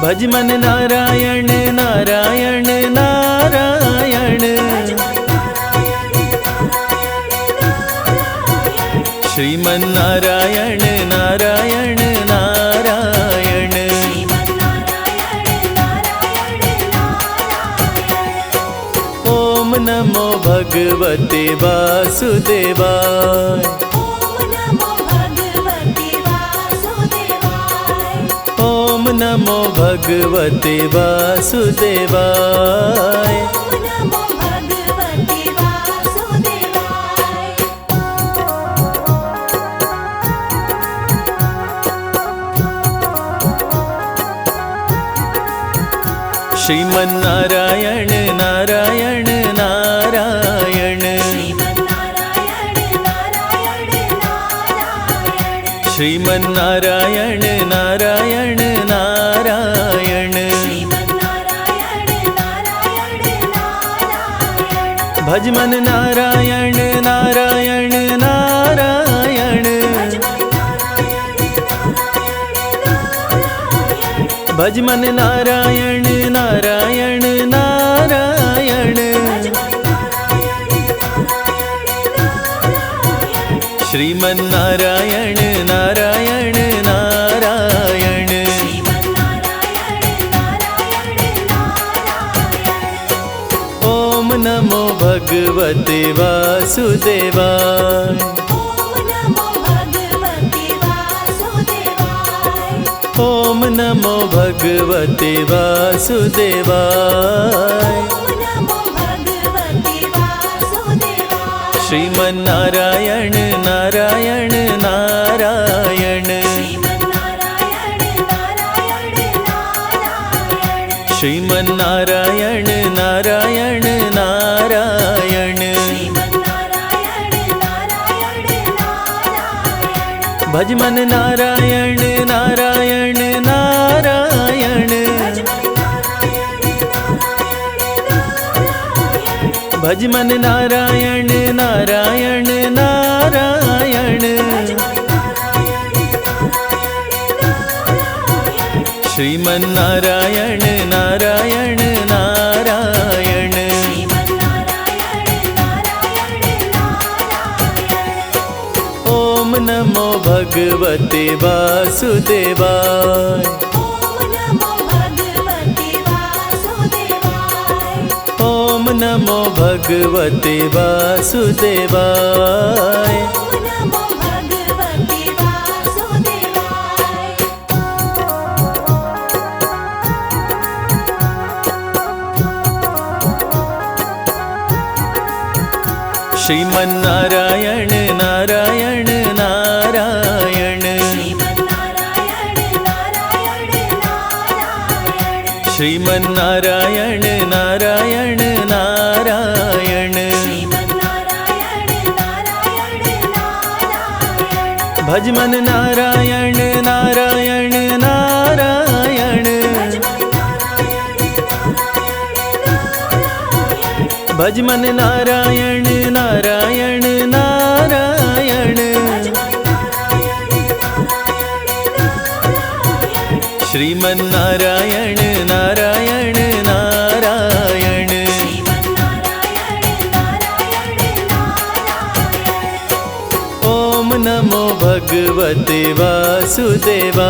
Speaker 3: भज मन नारायण नारायण नारायण। श्रीमन नारायण नारायण नारायण, ओम नमो
Speaker 1: भगवते वासुदेवाय।
Speaker 2: ओम नमो भगवते वासुदेवाय।
Speaker 1: ओम नमो भगवते वासुदेवाय।
Speaker 3: श्रीमन्नारायण नारायण नारायण। श्रीमन्नारायण नारायण नारायण। भजमन नारायण नारायण नारायण। भजमन नारायण नारायण नारायण। श्रीमन्नारायण नारायण नारायण। ओम नमो भगवते वासुदेवाय। ओम नमो भगवते वासुदेवाय। श्रीमन्नारायण नारायण नारायण। श्रीमन्नारायण नारायण नारायण। भजमन नारायण नारायण नारायण। भजमन नारायण नारायण नारायण। श्रीमन्नारायण नारायण नारायण। ओम नमो भगवते वासुदेवाय। ओम नमो भगवते वासुदेवाय। श्रीमन्नारायण नारायण नारायण। श्रीमन्नारायण नारायण नारायण। भजमन नारायण नारायण नारायण। भजमन नारायण नारायण नारायण। श्रीमन्नारायण नारायण नारायण। ओम नमो भगवते वासुदेवाय।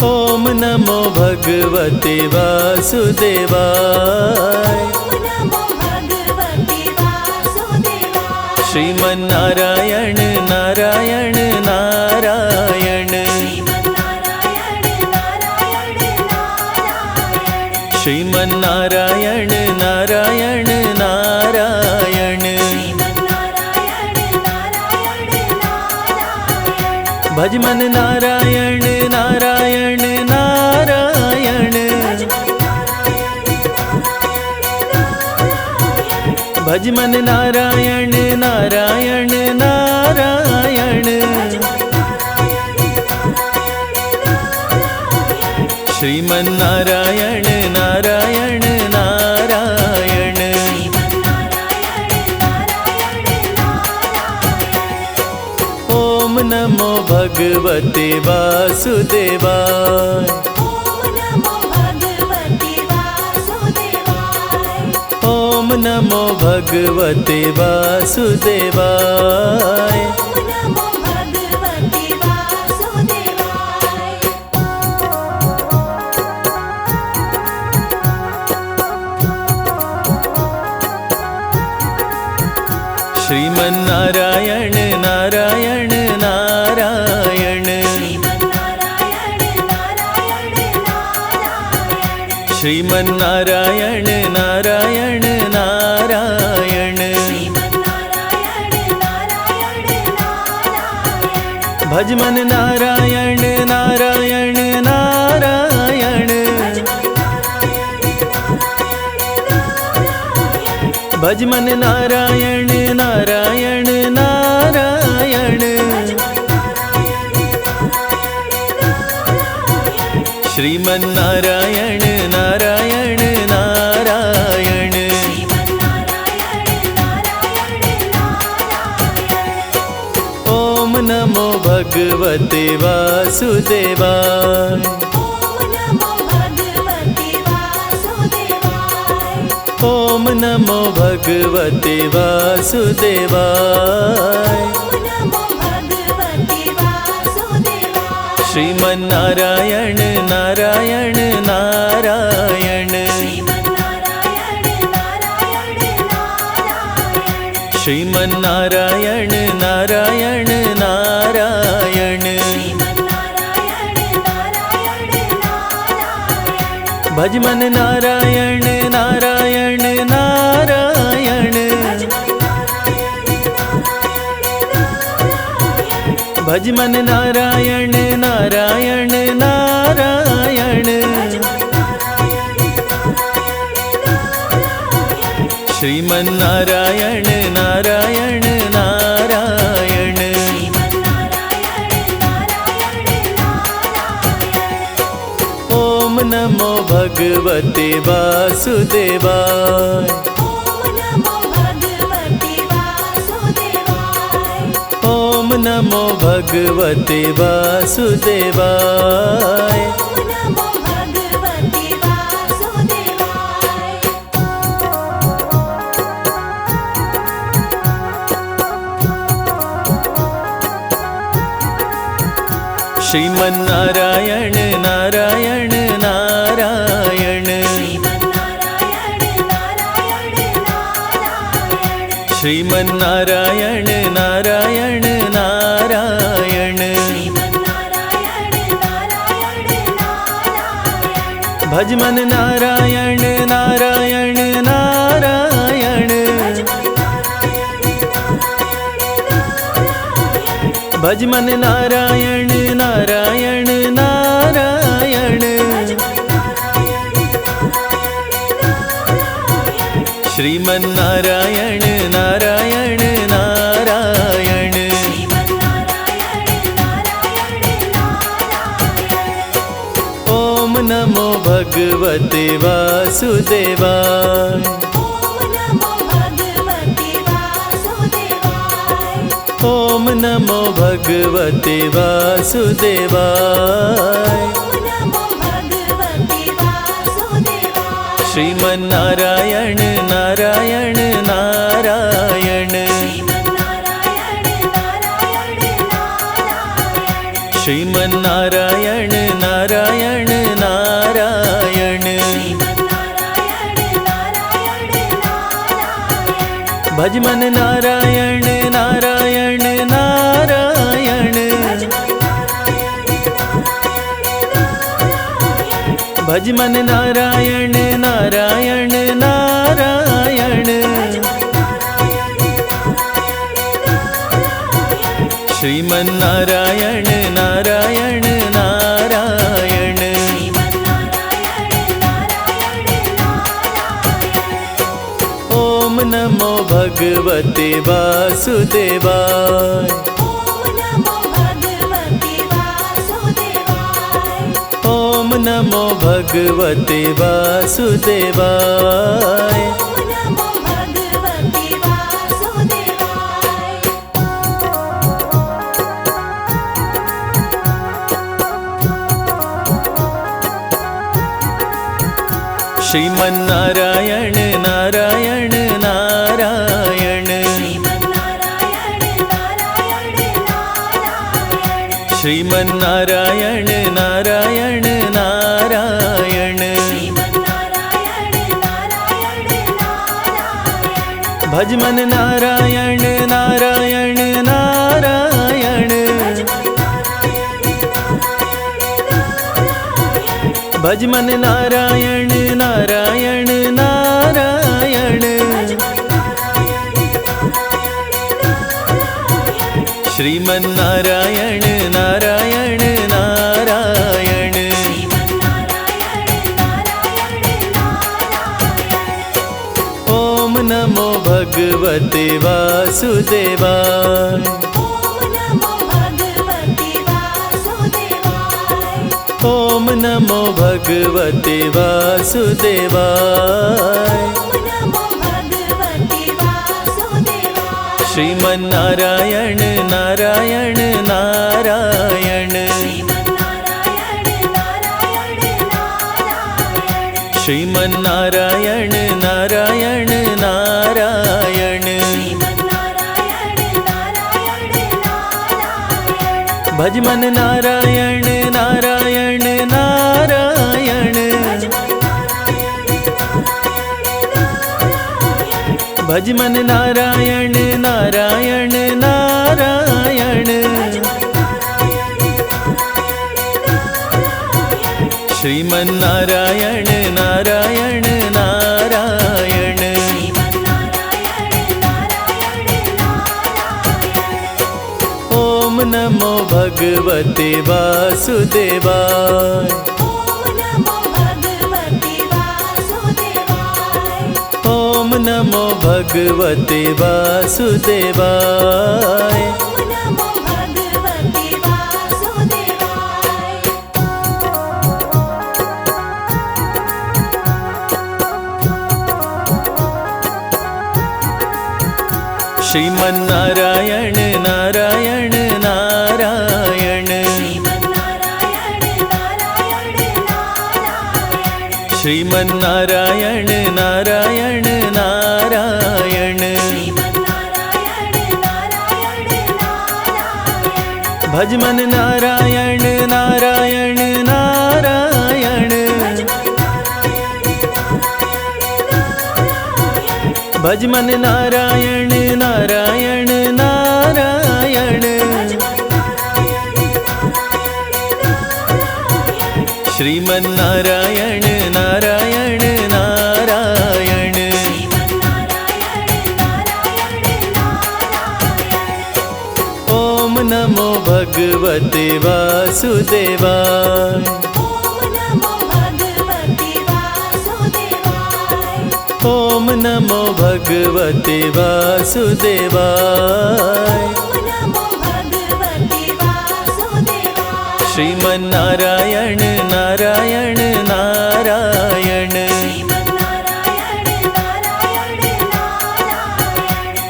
Speaker 3: ओम नमो भगवते वासुदेवाय। श्रीमन्नारायण नारायण नारायण। श्रीमन्नारायण नारायण नारायण। भजमन नारायण नारायण नारायण। भजमन नारायण नारायण नारायण। श्रीमन्नारायण नारायण नारायण। ओम नमो भगवते वासुदेवाय। ओम नमो भगवते वासुदेवाय।
Speaker 1: नारायण नारायण नारायण
Speaker 2: श्रीमन्नारायण नारायण नारायण
Speaker 1: भजमन नारायण नारायण नारायण भजमन नारायण नारायण नारायण श्रीमन्नारायण नारायण नारायण ओम नमो भगवते वासुदेवाय ओम नमो भगवते वासुदेवाय श्रीमन्नारायण नारायण नारायण श्रीमन्नारायण नारायण नारायण भजमन नारायण नारायण नारायण भजमन नारायण नारायण नारायण श्रीमन्नारायण नारायण नारायण ओम नमो भगवते वासुदेवाय ओम नमो भगवते वासुदेवाय श्रीमन्नारायण नारायण नारायण श्रीमन्नारायण नारायण नारायण भजमन नारायण नारायण नारायण भजमन नारायण नारायण नारायण श्रीमन्नारायण नारायण नारायण ओम नमो भगवते वासुदेवाय ओम नमो भगवते वासुदेवाय श्रीमन्नारायण नारायण नारायण श्रीमन्नारायण नारायण नारायण भजमन नारायण नारायण नारायण भजमन नारायण नारायण नारायण श्रीमन्नारायण नारायण नारायण ओम नमो भगवते वासुदेवाय ओम नमो भगवते वासुदेवाय श्रीमन्नारायण नारायण नारायण श्रीमन्नारायण नारायण नारायण भजमन नारायण नारायण नारायण
Speaker 3: भज मन नारायण नारायण नारायण, श्रीमन नारायण नारायण नारायण। ओम नमो भगवते वासुदेवाय, ओम नमो भगवते वासुदेवाय। श्रीमन नारायण नारायण नारायण, श्रीमन नारायण नारायण नारायण। भज मन नारायण नारायण नारायण, भज मन नारायण नारायण नारायण। श्रीमन नारायण नारायण नारायण। ओम नमो भगवते वासुदेवाय, ओम नमो भगवते वासुदेवाय। श्रीमन नारायण नारायण नारायण, श्रीमन नारायण नारायण नारायण। भज मन नारायण नारायण नारायण, भज मन नारायण नारायण नारायण। श्रीमन नारायण नारायण नारायण। ओम नमो भगवते वासुदेवाय, ओम नमो भगवते वासुदेवाय। श्रीमन नारायण नारायण नारायण,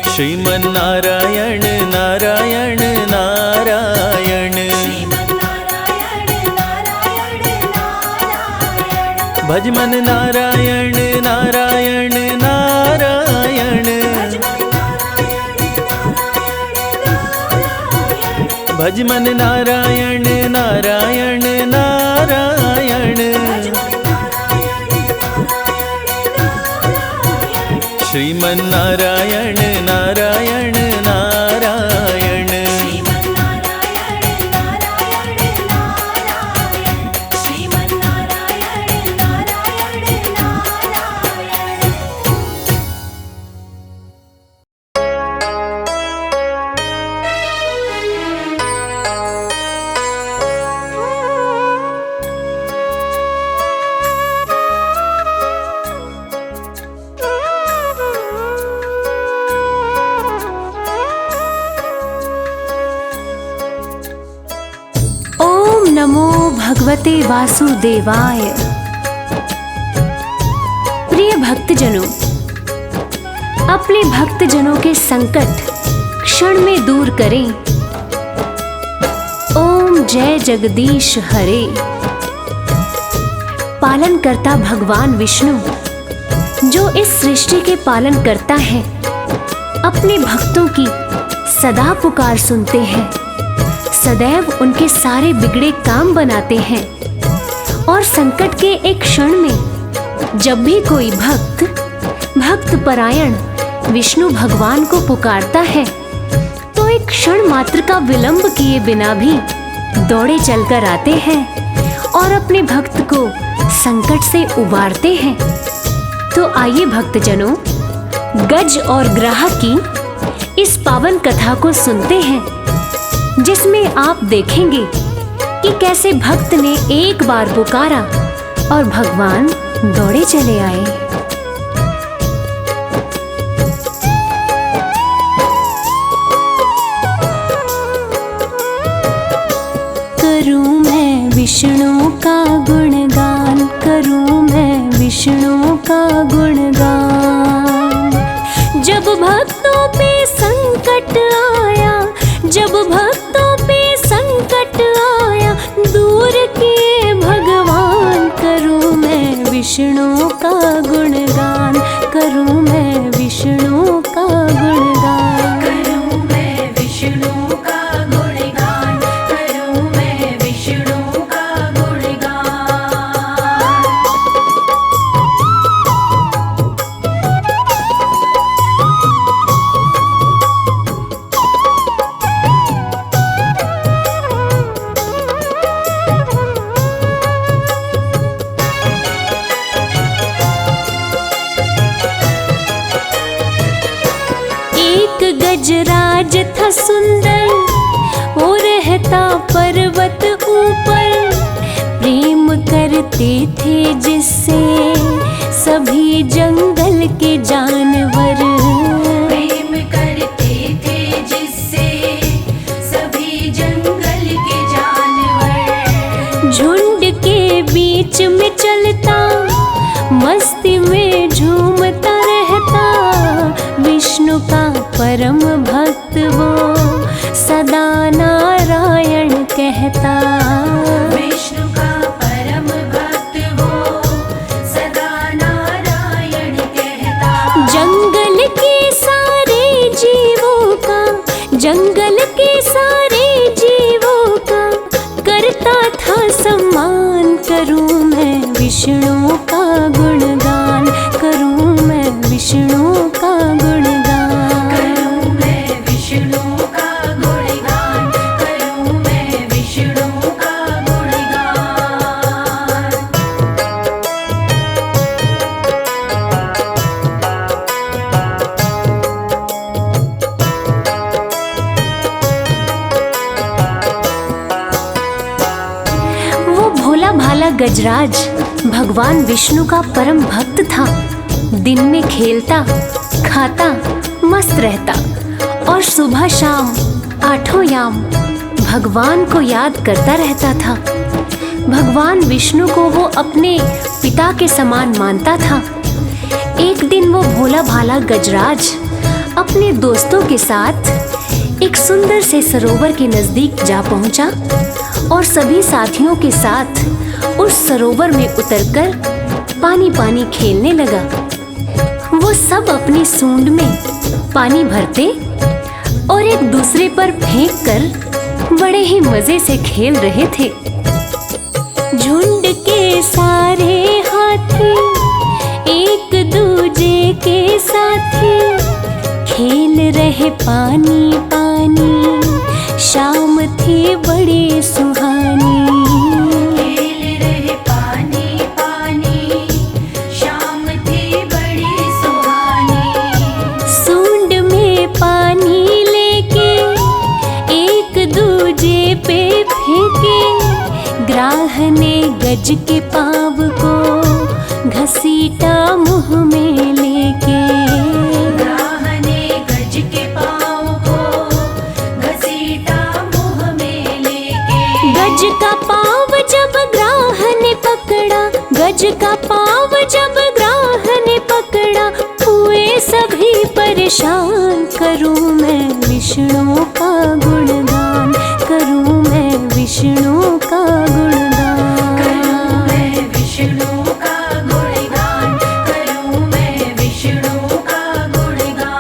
Speaker 3: श्रीमन नारायण नारायण नारायण। भज मन नारायण नारायण नारायण, भज मन नारायण नारायण नारायण। श्रीमन नारायण नारायण नारायण।
Speaker 4: नमो भगवते वासुदेवाय। प्रिय भक्तजनों, अपने भक्तजनों के संकट क्षण में दूर करें। ओम जय जगदीश हरे। पालन करता भगवान विष्णु जो इस सृष्टि के पालन करता है, अपने भक्तों की सदा पुकार सुनते हैं, सदैव उनके सारे बिगड़े काम बनाते हैं। और संकट के एक क्षण में जब भी कोई भक्त परायण विष्णु भगवान को पुकारता है, तो एक क्षण मात्र का विलंब किए बिना भी दौड़े चलकर आते हैं और अपने भक्त को संकट से उबारते हैं। तो आइए भक्तजनों, गज और ग्राह की इस पावन कथा को सुनते हैं, जिसमें आप देखेंगे कि कैसे भक्त ने एक बार पुकारा और भगवान दौड़े चले आए। करूं मैं विष्णु का गुणगान, करूं मैं विष्णु का गुणगान। जब भक्तों पे संकट आया, जब भक्तों पे संकट आया, दूर किए भगवान। करूं मैं विष्णु का गुणगान, करूं मैं विष्णु का गुणगान।
Speaker 2: करूं मैं विष्णु का गुणगान, करूं मैं विष्णु का गुणगान।
Speaker 4: एक गजराज था सुंदर, वो रहता पर्वत ऊपर। प्रेम करते थे जिससे सभी जंगल के जानवर।
Speaker 2: प्रेम करते थे जिससे सभी जंगल के जानवर।
Speaker 4: झुंड के बीच में चलता, मस्ती में झूमता रहता। विष्णु का परम भक्त वो सदा नारायण कहता।
Speaker 2: विष्णु का परम भक्त वो सदा नारायण कहता।
Speaker 4: जंगल के सारे जीवों का, जंगल के सारे जीवों का करता था सम्मान। करूं मैं विष्णु का गुणगान, करूं मैं विष्णु का गुणगान।
Speaker 2: करूं मैं विष्णु का गुणगान, करूं मैं विष्णु का गुणगान।
Speaker 4: वो भोला भाला गजराज भगवान विष्णु का परम भक्त था। दिन में खेलता, खाता, मस्त रहता और सुबह शाम आठों याम भगवान को याद करता रहता था। भगवान विष्णु को वो अपने पिता के समान मानता था। एक दिन वो भोला भाला गजराज अपने दोस्तों के साथ एक सुंदर से सरोवर के नजदीक जा पहुंचा और सभी साथियों के साथ उस सरोवर में उतरकर पानी पानी खेलने लगा। वो सब अपनी सूंड में पानी भरते और एक दूसरे पर फेंक कर बड़े ही मजे से खेल रहे थे। झुंड के सारे हाथी एक दूजे के साथी खेल रहे पानी पानी। शाम थी बड़ी सुहानी।
Speaker 2: खेल रहे पानी पानी, शाम थी बड़ी सुहानी।
Speaker 4: सूंड में पानी लेके एक दूजे पे फेंके। ग्राह ने गज के पाँव को घसीटा मुंह में लेके।
Speaker 2: ग्राह ने गज के पाँव को घसीटा मुंह में लेके।
Speaker 4: गज का पाँव जब ग्राह ने पकड़ा, गज का पाँव जब ग्राह ने पकड़ा, हुए सभी परेशान। करूं मैं विष्णु का गुणगान, करूं मैं विष्णु का गुणगान।
Speaker 2: करूं मैं विष्णु का गुणगान, करूं मैं विष्णु का गुणगान।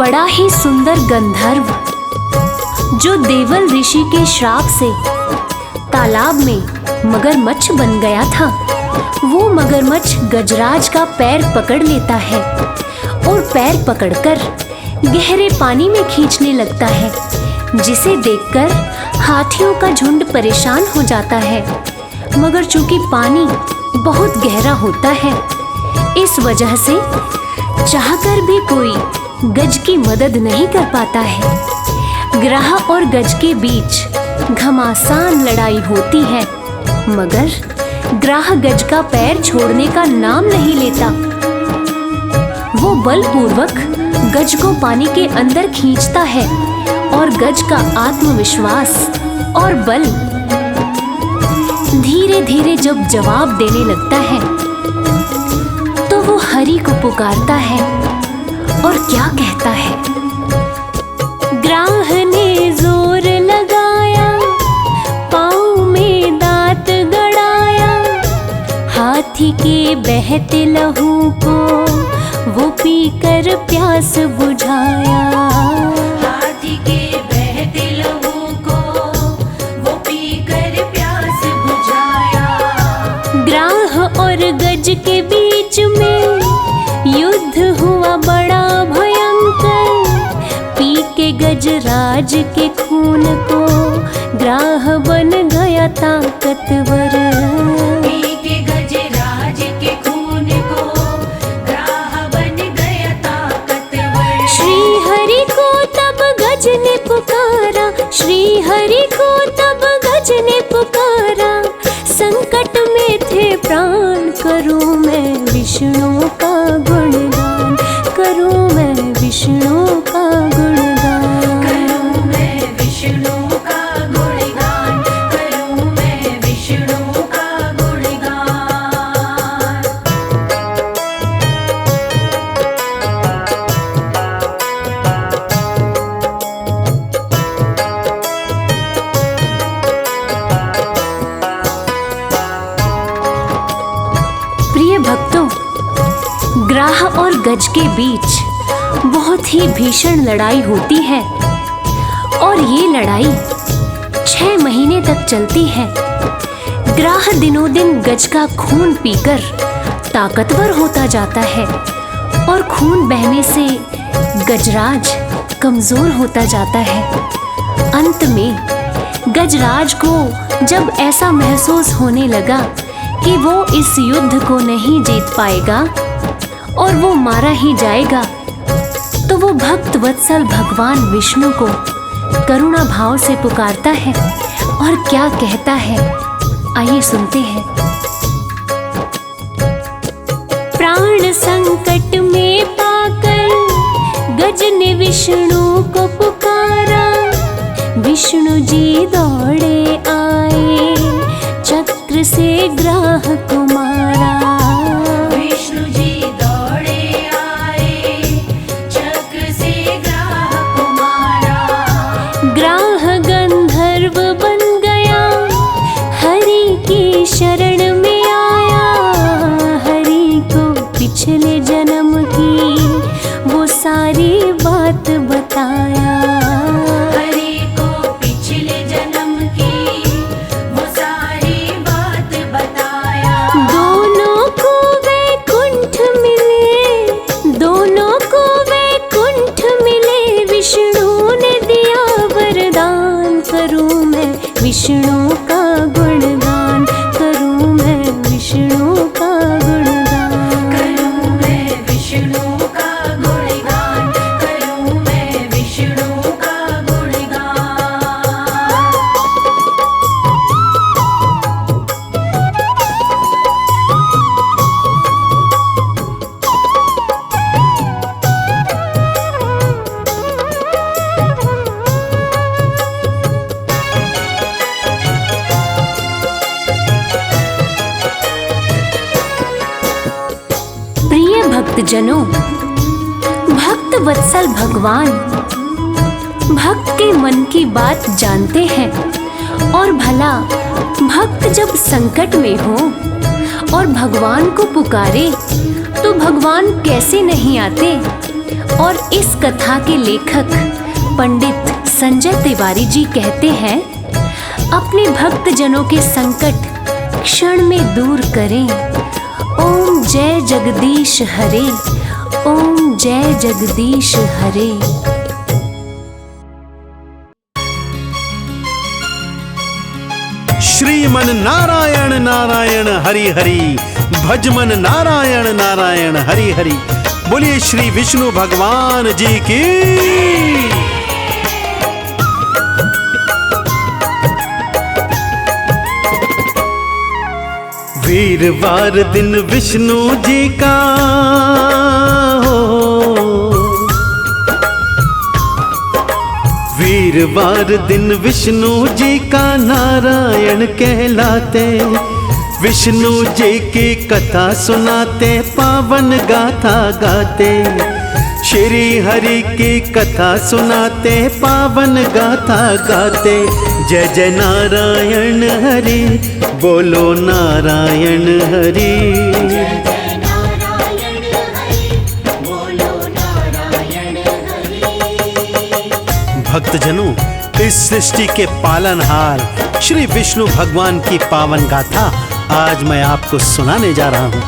Speaker 4: बड़ा ही सुंदर गंधर्व जो देवल ऋषि के श्राप से तालाब में मगरमच्छ बन गया था, वो मगरमच्छ गजराज का पैर पकड़ लेता है और पैर पकड़कर गहरे पानी में खींचने लगता है, जिसे देखकर हाथियों का झुंड परेशान हो जाता है। मगर चूंकि पानी बहुत गहरा होता है, इस वजह से चाहकर भी कोई गज की मदद नहीं कर पाता है। ग्राह और गज के बीच घमासान लड़ाई होती है, मगर ग्राह गज का पैर छोड़ने का नाम नहीं लेता। वो बलपूर्वक गज को पानी के अंदर खींचता है और गज का आत्मविश्वास और बल धीरे धीरे जब जवाब देने लगता है तो वो हरि को पुकारता है और क्या कहता है। ग्राह ने जोर लगाया, पाँव में दांत गड़ाया, हाथी के बहते लहू को वो पीकर प्यास बुझाया।
Speaker 2: हाथी के बहते लहू को वो पीकर प्यास बुझाया।
Speaker 4: ग्राह और गज के बीच में युद्ध हुआ बड़ा भयंकर, पी के गजराज के खून को ग्राह बन गया ताकतवर।
Speaker 2: पी के गजराज के खून को ग्राह बन गया ताकतवर।
Speaker 4: श्री हरि को तब गज ने पुकारा, श्री हरि को तब गज ने पुकारा, संकट में थे प्राण, करूं मैं विष्णु का गुणगान, करूं मैं विष्णु का गुणगान।
Speaker 2: करूं मैं विष्णु का गुणगान, करूं मैं विष्णु का गुणगान।
Speaker 4: प्रिय भक्तों, ग्राह और गज के बीच बहुत ही भीषण लड़ाई होती है और ये लड़ाई 6 महीने तक चलती है। ग्राह दिनों दिन गज का खून पीकर ताकतवर होता जाता है और खून बहने से गजराज कमजोर होता जाता है। अंत में गजराज को जब ऐसा महसूस होने लगा कि वो इस युद्ध को नहीं जीत पाएगा और वो मारा ही जाएगा, तो वो भक्त वत्सल भगवान विष्णु को करुणा भाव से पुकारता है और क्या कहता है, आइए सुनते हैं। प्राण संकट में पाकर गज ने विष्णु को पुकारा, विष्णु जी दौड़े आए, चक्र से ग्राह को मारा।
Speaker 2: विष्णु जी दौड़े आए, चक्र से ग्राह को मारा।
Speaker 4: ग्राह गंधर्व बन गया, हरि की शरण में आया, हरि को पिछले जन्म की वो सारी बात बताया।
Speaker 2: हरि को पिछले जन्म की वो सारी बात बताया।
Speaker 4: दोनों को वैकुंठ मिले, दोनों को वैकुंठ मिले, विष्णु ने दिया वरदान, करूं मैं विष्णु का गुणगान, करूं मैं विष्णु का गुणगान।
Speaker 2: करूं मैं विष्णु का गुणगान, करूं मैं विष्णु का गुणगान।
Speaker 4: प्रिय भक्तजनों, भक्त वत्सल भगवान भक्त के मन की बात जानते हैं और भला भक्त जब संकट में हो और भगवान को पुकारे तो भगवान कैसे नहीं आते। और इस कथा के लेखक पंडित संजय तिवारी जी कहते हैं, अपने भक्त जनों के संकट क्षण में दूर करें। ओम जय जगदीश हरे, ओम जय जगदीश हरे।
Speaker 5: श्रीमन नारायण नारायण हरि हरि, भजमन नारायण नारायण हरि हरि। बोलिए श्री विष्णु भगवान जी की।
Speaker 3: वीरवार दिन विष्णु जी का वीरवार दिन विष्णु जी का नारायण कहलाते। विष्णु जी की कथा सुनाते, पावन गाथा गाते। श्री हरि की कथा सुनाते, पावन गाथा गाते। जय जय नारायण हरि, बोलो नारायण हरि।
Speaker 5: भक्तजनों, इस सृष्टि के पालनहार श्री विष्णु भगवान की पावन गाथा आज मैं आपको सुनाने जा रहा हूँ।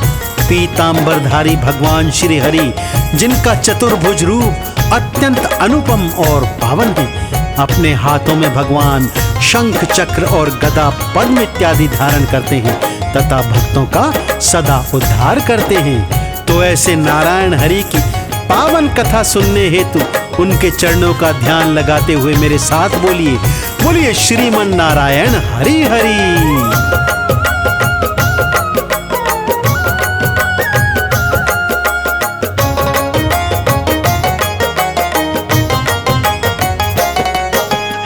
Speaker 5: पीतांबरधारी भगवान श्री हरि, जिनका चतुर्भुज रूप अत्यंत अनुपम और पावन है। अपने हाथों में भगवान शंख, चक्र और गदा, पद्म इत्यादि धारण करते हैं तथा भक्तों का सदा उद्धार करते हैं। तो ऐसे नारायण हरि की पावन कथा सुनने हेतु उनके चरणों का ध्यान लगाते हुए मेरे साथ बोलिए, बोलिए श्रीमन नारायण हरि हरि।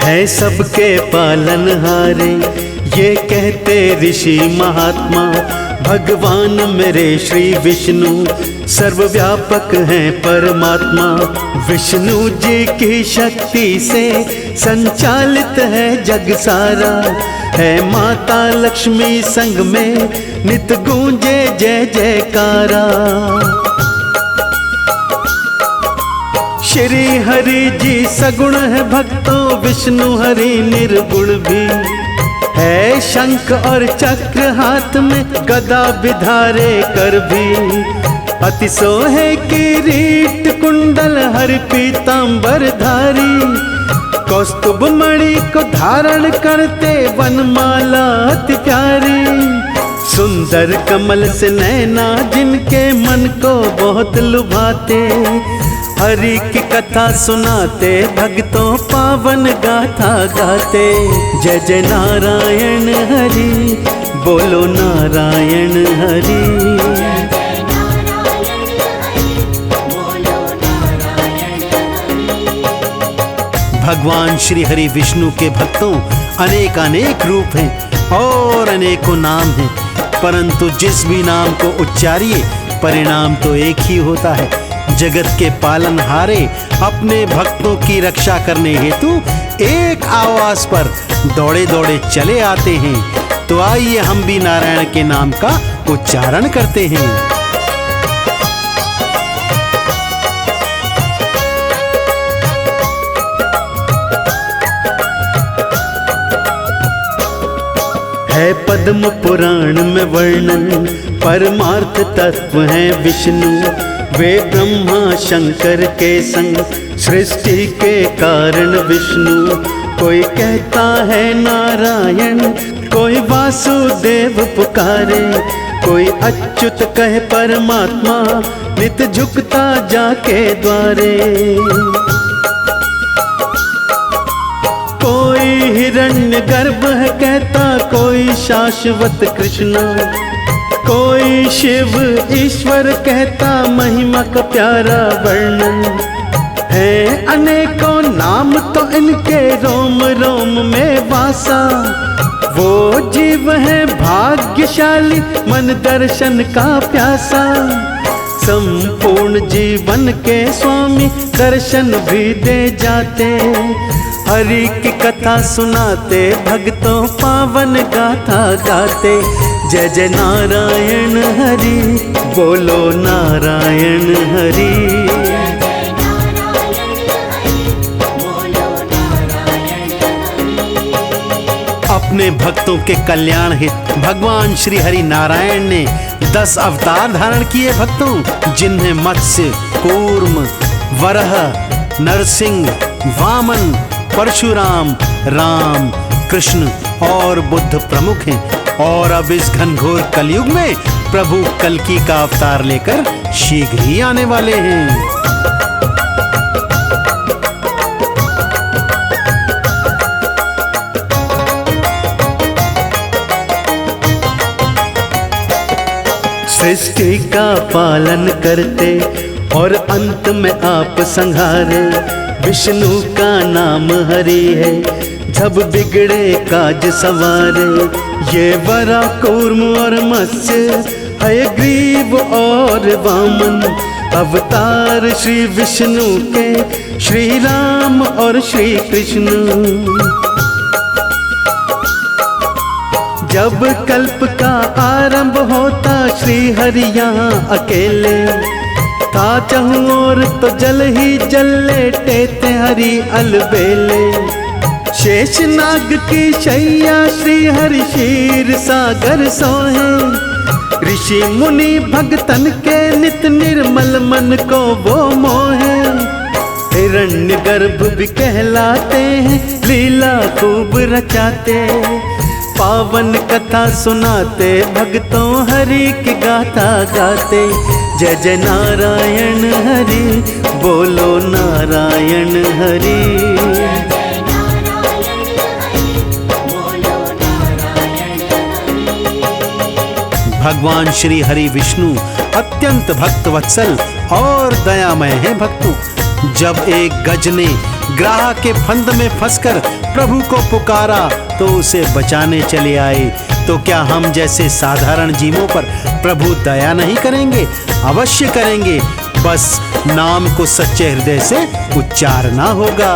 Speaker 3: है सबके पालनहारे, ये कहते ऋषि महात्मा। भगवान मेरे श्री विष्णु सर्वव्यापक हैं परमात्मा। विष्णु जी की शक्ति से संचालित है जग सारा। है माता लक्ष्मी संग में नित गूंजे जय जयकारा। श्री हरि जी सगुण है भक्तों, विष्णु हरि निर्गुण भी है। शंख और चक्र हाथ में, गदा विधारे कर भी। अति सोहे किरीट कुंडल हरि पीतांबर धारी। कौस्तुभ मणि को धारण करते, वनमाला अति प्यारी। सुंदर कमल से नैना जिनके मन को बहुत लुभाते। हरि की कथा सुनाते, भक्तों पावन गाथा गाते। जय जय नारायण हरि, बोलो नारायण हरि।
Speaker 5: भगवान श्री हरि विष्णु के भक्तों अनेक अनेक रूप हैं और अनेकों नाम हैं, परंतु जिस भी नाम को उच्चारिए परिणाम तो एक ही होता है। जगत के पालनहारे अपने भक्तों की रक्षा करने हेतु एक आवाज पर दौड़े दौड़े चले आते हैं। तो आइए हम भी नारायण के नाम का उच्चारण करते हैं।
Speaker 3: है पद्म पुराण में वर्णन, परमार्थ तत्व है विष्णु। वे ब्रह्मा शंकर के संग सृष्टि के कारण विष्णु। कोई कहता है नारायण, कोई वासुदेव पुकारे। कोई अच्युत कहे परमात्मा, नित झुकता जाके द्वारे। कोई हिरण्य गर्भ है कहता, कोई शाश्वत कृष्ण। कोई शिव ईश्वर कहता, महिमा का प्यारा वर्णन है। अनेकों नाम तो इनके रोम रोम में वासा। वो जीव है भाग्यशाली, मन दर्शन का प्यासा। संपूर्ण जीवन के स्वामी, दर्शन भी दे जाते। हरि की कथा सुनाते, भक्तों पावन गाथा गाते। जय जय नारायण हरि, बोलो नारायण हरि।
Speaker 5: अपने भक्तों के कल्याण हित भगवान श्री हरि नारायण ने 10 अवतार धारण किए भक्तों, जिनमें मत्स्य, कूर्म, वरह, नरसिंह, वामन, परशुराम, राम, कृष्ण और बुद्ध प्रमुख हैं। और अब इस घनघोर कलयुग में प्रभु कल्कि का अवतार लेकर शीघ्र ही आने वाले हैं।
Speaker 3: सृष्टि का पालन करते और अंत में आप संहारे, विष्णु का नाम हरि है, जब बिगड़े काज सवारे। ये वरा, कूर्म और मत्स्य, हयग्रीव और वामन, अवतार श्री विष्णु के, श्री राम और श्री कृष्ण। जब कल्प का आरंभ होता श्री हरि यहाँ अकेले, था चहु और तो जल ही जल लेटे थे हरि अलबेले। शेष नाग की शैया श्री हरि क्षीर सागर सोहे, ऋषि मुनि भगतन के नित निर्मल मन को वो मोहे। हिरण्य गर्भ भी कहलाते हैं, लीला खूब रचाते, पावन कथा सुनाते, भक्तों हरि की गाथा गाते। जय जय नारायण हरि, बोलो नारायण हरि।
Speaker 5: भगवान श्री हरि विष्णु अत्यंत भक्त वत्सल और दयामय हैं भक्तों। जब एक गज ने ग्राह के फंद में फंसकर प्रभु को पुकारा तो उसे बचाने चले आए, तो क्या हम जैसे साधारण जीवों पर प्रभु दया नहीं करेंगे? अवश्य करेंगे, बस नाम को सच्चे हृदय से उच्चारना होगा।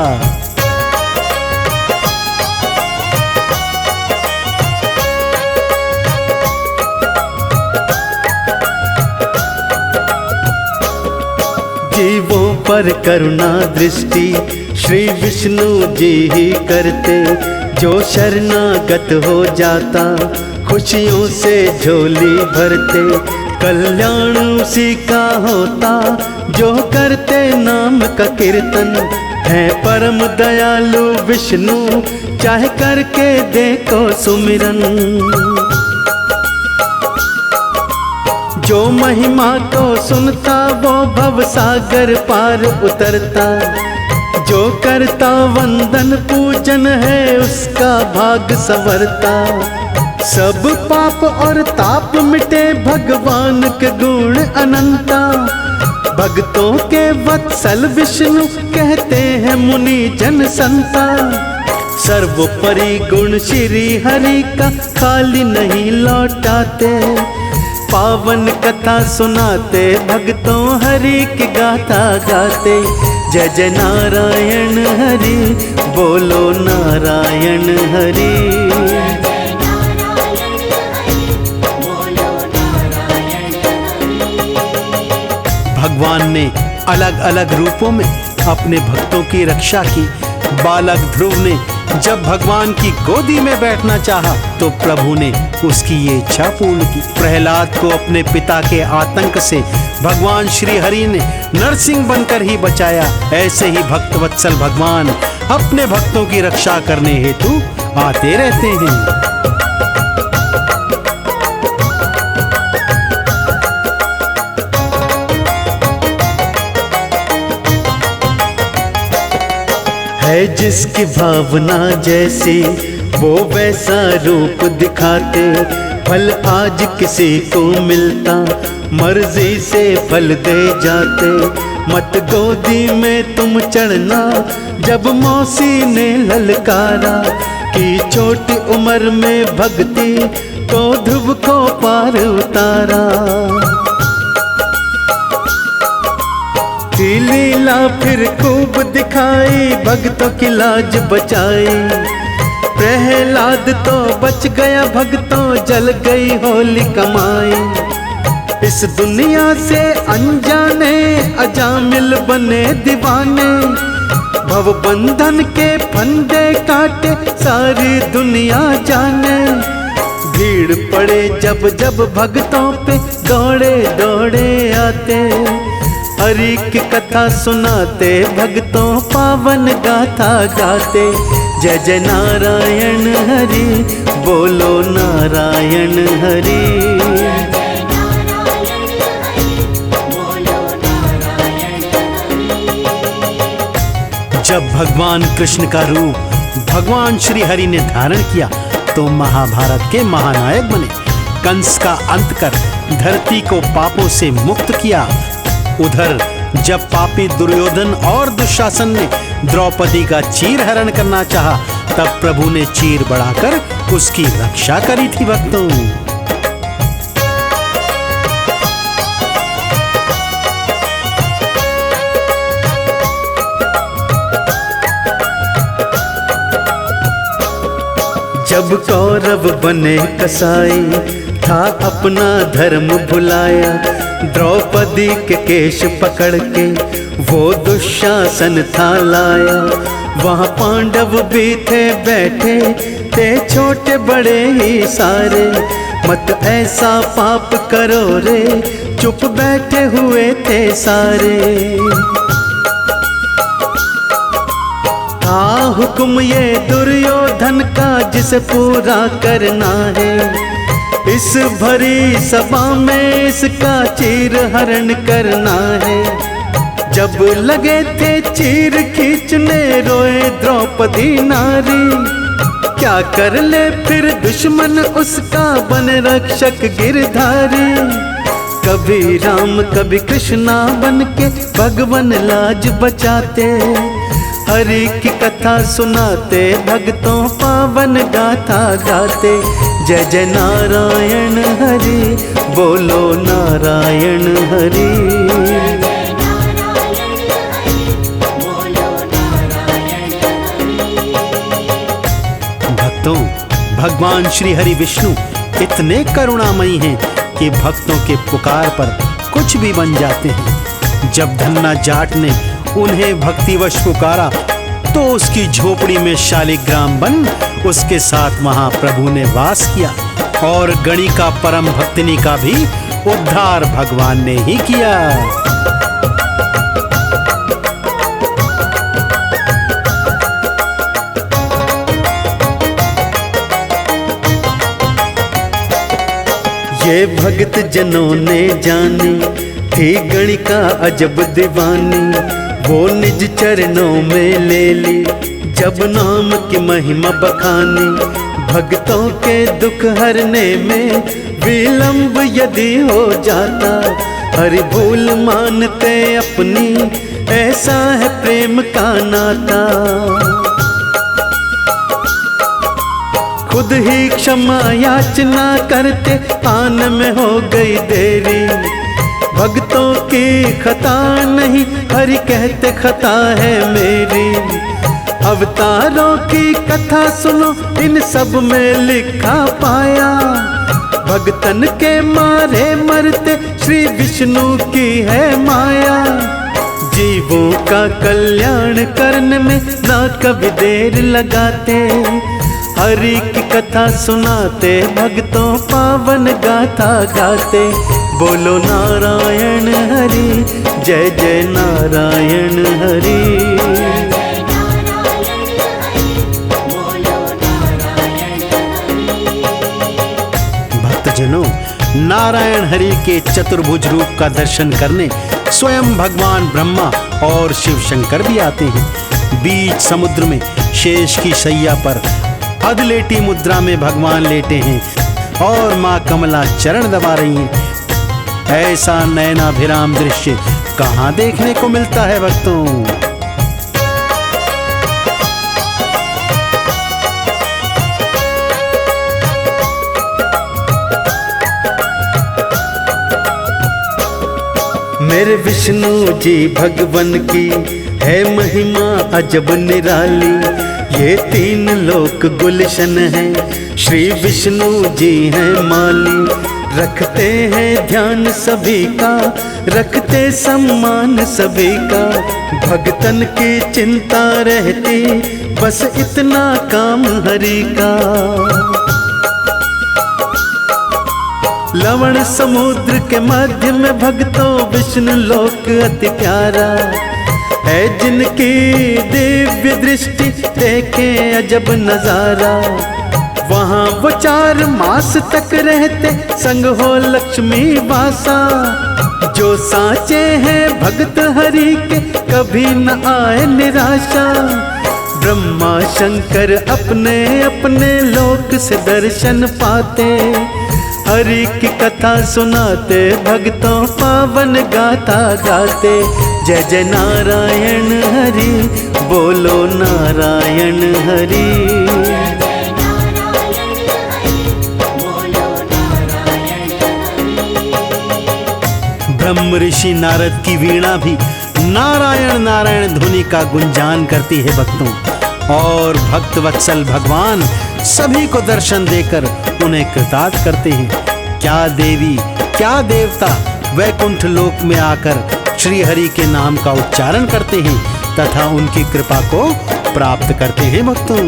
Speaker 3: जीवों पर करुणा दृष्टि श्री विष्णु जी ही करते, जो शरणागत हो जाता खुशियों से झोली भरते। कल्याण उसी का होता जो करते नाम का कीर्तन, है परम दयालु विष्णु चाहे करके देखो सुमिरन। जो महिमा को सुनता वो भव सागर पार उतरता, जो करता वंदन पूजन है उसका भाग संवरता। सब पाप और ताप मिटे भगवान के गुण अनंता, भक्तों के वत्सल विष्णु कहते हैं मुनि जन संता। सर्वोपरि गुण श्री हरि का खाली नहीं लौटाते, पावन कथा सुनाते भक्तों हरि की गाथा गाते। जय जय नारायण हरि, बोलो नारायण हरि।
Speaker 5: भगवान ने अलग अलग रूपों में अपने भक्तों की रक्षा की। बालक ध्रुव ने जब भगवान की गोदी में बैठना चाहा तो प्रभु ने उसकी ये इच्छा पूर्ण की। प्रहलाद को अपने पिता के आतंक से भगवान श्री हरि ने नरसिंह बनकर ही बचाया। ऐसे ही भक्त वत्सल भगवान अपने भक्तों की रक्षा करने हेतु आते रहते हैं।
Speaker 3: है जिसकी भावना जैसी वो वैसा रूप दिखाते, फल आज किसी को मिलता मर्जी से फल दे जाते। मत गोदी में तुम चढ़ना जब मौसी ने ललकारा, कि छोटी उम्र में भक्ति तो ध्रुव को पार उतारा। की लीला फिर खूब दिखाई, भक्तों की लाज बचाई। प्रहलाद तो बच गया, भक्तों जल गई होली कमाई। इस दुनिया से अनजाने अजामिल बने दीवाने,
Speaker 5: भव बंधन के फंदे काटे सारी दुनिया जाने। भीड़ पड़े जब जब भक्तों पे दौड़े दौड़े आते। हरि की कथा सुनाते भक्तों पावन गाथा गाते। जय जय नारायण हरि बोलो नारायण हरि। जब भगवान कृष्ण का रूप भगवान श्री हरि ने धारण किया तो महाभारत के महानायक बने। कंस का अंत कर धरती को पापों से मुक्त किया। उधर जब पापी दुर्योधन और दुशासन ने द्रौपदी का चीर हरण करना चाहा, तब प्रभु ने चीर बढ़ाकर उसकी रक्षा करी थी भक्तों। जब कौरव बने कसाई था अपना धर्म भुलाया। द्रौपदी के केश पकड़ के वो दुशासन था लाया। वहाँ पांडव भी थे बैठे थे छोटे बड़े ही सारे। मत ऐसा पाप करो रे चुप बैठे हुए थे सारे। हुक्म ये दुर्योधन का जिसे पूरा करना है। इस भरी सभा में इसका चीर हरण करना है। जब लगे थे चीर खींचने रोए द्रौपदी नारी। क्या कर ले फिर दुश्मन उसका बने रक्षक गिरधारी। कभी राम कभी कृष्णा बन के भगवान लाज बचाते। हरि की कथा सुनाते भक्तों पावन गाथा गाते। जय जय नारायण हरि बोलो नारायण हरि। भक्तों भगवान श्री हरि विष्णु इतने करुणामयी हैं कि भक्तों के पुकार पर कुछ भी बन जाते हैं। जब धन्ना जाट ने उन्हें भक्तिवश पुकारा तो उसकी झोपड़ी में शालिग्राम बन उसके साथ महाप्रभु ने वास किया। और गणिका परम भक्तिनी का भी उद्धार भगवान ने ही किया। ये भक्त जनों ने जानी थी गणिका अजब दीवानी। वो निज चरणों में ले ली जब नाम की महिमा बखानी। भक्तों के दुख हरने में विलंब यदि हो जाता। हरि भूल मानते अपनी ऐसा है प्रेम का नाता। खुद ही क्षमा याचना करते आन में हो गई देरी। भक्तों की खता नहीं हरि कहते खता है मेरी। अवतारों की कथा सुनो इन सब में लिखा पाया। भक्तन के मारे मरते श्री विष्णु की है माया। जीवों का कल्याण करने में ना कभी देर लगाते। हरि की कथा सुनाते भक्तों पावन गाथा गाते। बोलो नारायण हरि जय जय नारायण हरि। भक्तजनों नारायण हरि के चतुर्भुज रूप का दर्शन करने स्वयं भगवान ब्रह्मा और शिव शंकर भी आते हैं। बीच समुद्र में शेष की शैया पर अधलेटी मुद्रा में भगवान लेटे हैं और माँ कमला चरण दबा रही हैं। ऐसा नयनाभिराम दृश्य कहाँ देखने को मिलता है भक्तों। मेरे विष्णु जी भगवन की है महिमा अजब निराली। ये तीन लोक गुलशन है श्री विष्णु जी हैं माली।
Speaker 1: रखते हैं ध्यान सभी का, रखते सम्मान सभी का। भगतन की चिंता रहती, बस इतना काम हरि का। लवण समुद्र के मध्य में भक्तों विष्णु लोक अति प्यारा है। जिनकी दिव्य दृष्टि देखे अजब नजारा। वहाँ वो 4 मास तक रहते, संग हो लक्ष्मी वासा। जो साचे हैं भक्त हरि के, कभी न आए निराशा। ब्रह्मा शंकर अपने अपने लोक से दर्शन पाते। हरि की कथा सुनाते, भक्तों पावन गाथा गाते। जय जय नारायण हरि, बोलो नारायण हरि।
Speaker 5: ब्रह्म ऋषि नारद की वीणा भी नारायण नारायण ध्वनि का गुंजान करती है भक्तों। और भक्त वत्सल भगवान सभी को दर्शन देकर उन्हें कृतार्थ करते हैं। क्या देवी क्या देवता वैकुंठ लोक में आकर श्री हरि के नाम का उच्चारण करते हैं तथा उनकी कृपा को प्राप्त करते हैं भक्तों।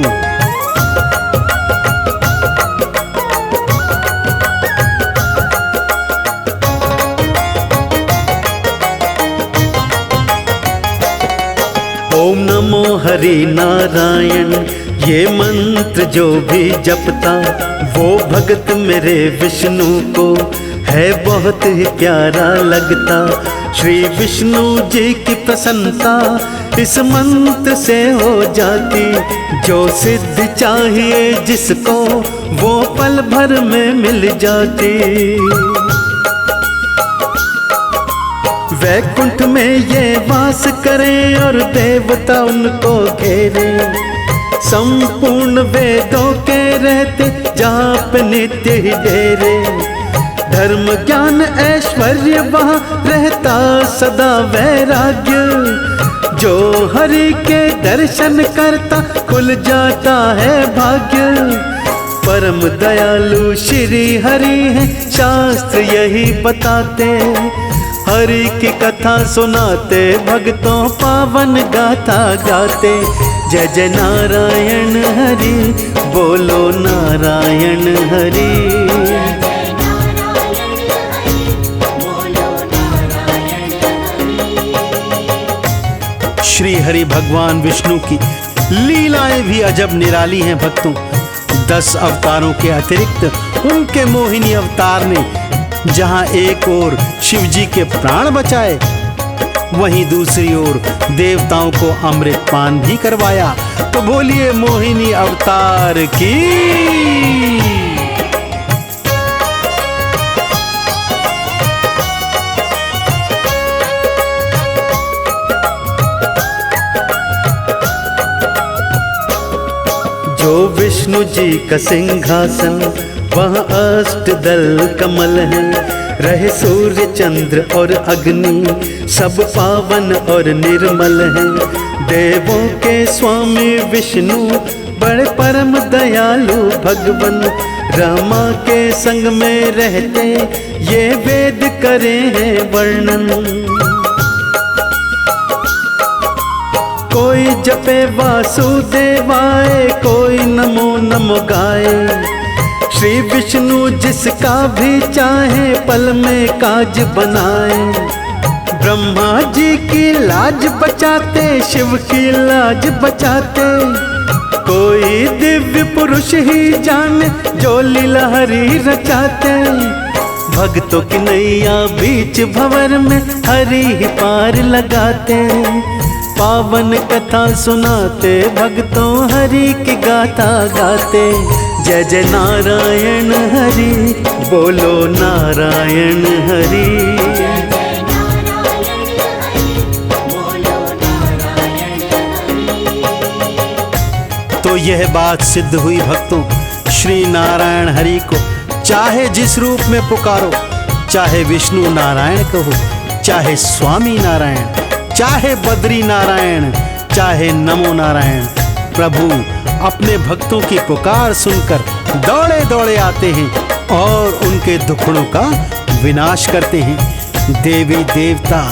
Speaker 1: ओम नमो हरि नारायण, ये मंत्र जो भी जपता, वो भगत मेरे विष्णु को है बहुत ही प्यारा लगता। श्री विष्णु जी की प्रसन्नता इस मंत्र से हो जाती। जो सिद्धि चाहिए जिसको, वो पल भर में मिल जाती। वैकुंठ में ये वास करें और देवता उनको घेरे। संपूर्ण वेदों के रहते, जहाँ पे नित्य ही डेरे। धर्म ज्ञान ऐश्वर्य वहाँ रहता सदा वैराग्य। जो हरि के दर्शन करता, खुल जाता है भाग्य। परम दयालु श्री हरि हैं, शास्त्र यही बताते। हरि की कथा सुनाते, भक्तों पावन गाथा गाते। जय जय नारायण हरि, बोलो नारायण हरि।
Speaker 5: श्री हरि भगवान विष्णु की लीलाएं भी अजब निराली हैं भक्तों। 10 अवतारों के अतिरिक्त उनके मोहिनी अवतार ने जहां एक ओर शिव जी के प्राण बचाए, वहीं दूसरी ओर देवताओं को अमृत पान भी करवाया। तो बोलिए मोहिनी अवतार की।
Speaker 1: जो विष्णु जी का सिंहासन, वहाँ अष्टदल कमल है। रहे सूर्य चंद्र और अग्नि, सब पावन और निर्मल हैं। देवों के स्वामी विष्णु, बड़े परम दयालु भगवन। रमा के संग में रहते, ये वेद करे हैं वर्णन। कोई जपे वासुदेवाय, कोई नमो नमो गाए। श्री विष्णु जिसका भी चाहे, पल में काज बनाए। ब्रह्मा जी की लाज बचाते, शिव की लाज बचाते। कोई दिव्य पुरुष ही जाने, जो लीला हरि रचाते। भक्तों की नैया बीच भंवर में, हरि ही पार लगाते। पावन कथा सुनाते, भक्तों हरि की गाथा गाते। जय जय नारायण हरि, बोलो नारायण हरि।
Speaker 5: तो यह बात सिद्ध हुई भक्तों, श्री नारायण हरि को चाहे जिस रूप में पुकारो, चाहे विष्णु नारायण कहो, चाहे स्वामी नारायण, चाहे बद्री नारायण, चाहे नमो नारायण, प्रभु अपने भक्तों की पुकार सुनकर दौड़े दौड़े आते हैं और उनके दुखड़ों का विनाश करते हैं। देवी देवता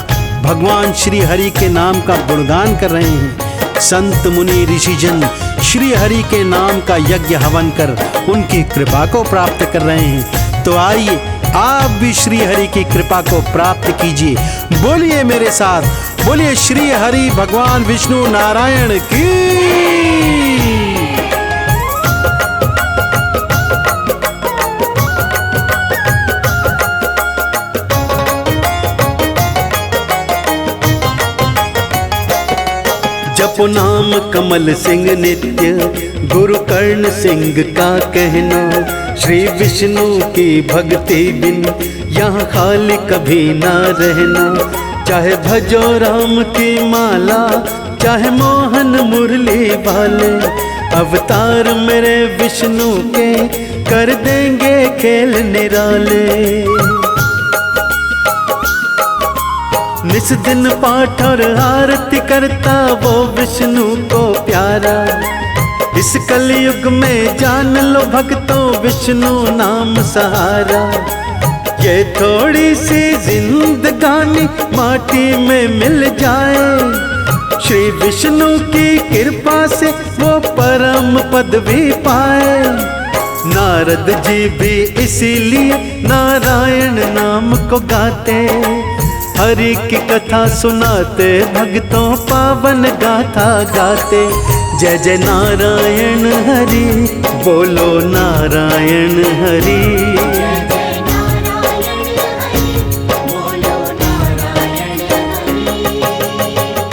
Speaker 5: भगवान श्री हरि के नाम का गुणगान कर रहे हैं। संत मुनि ऋषिजन श्री हरि के नाम का यज्ञ हवन कर उनकी कृपा को प्राप्त कर रहे हैं। तो आइए आप भी श्री हरि की कृपा को प्राप्त कीजिए। बोलिए मेरे साथ, बोलिए श्री हरि भगवान विष्णु नारायण की। जपो नाम कमल सिंह नित्य, गुरु कर्ण सिंह का कहना, श्री विष्णु की भक्ति बिन यहाँ खाली कभी ना रहना। चाहे भजो राम की माला, चाहे मोहन मुरली वाले, अवतार मेरे विष्णु के कर देंगे खेल निराले। निस दिन पाठ और आरती करता वो विष्णु को प्यारा। इस कलयुग में जान लो भक्तों विष्णु नाम सहारा। ये थोड़ी सी जिंदगानी माटी में मिल जाए, श्री विष्णु की कृपा से वो परम पदवी पाए। नारद जी भी इसीलिए नारायण नाम को गाते, हरि की कथा सुनाते, भक्तों पावन गाथा गाते। जय जय नारायण हरि, बोलो नारायण हरि।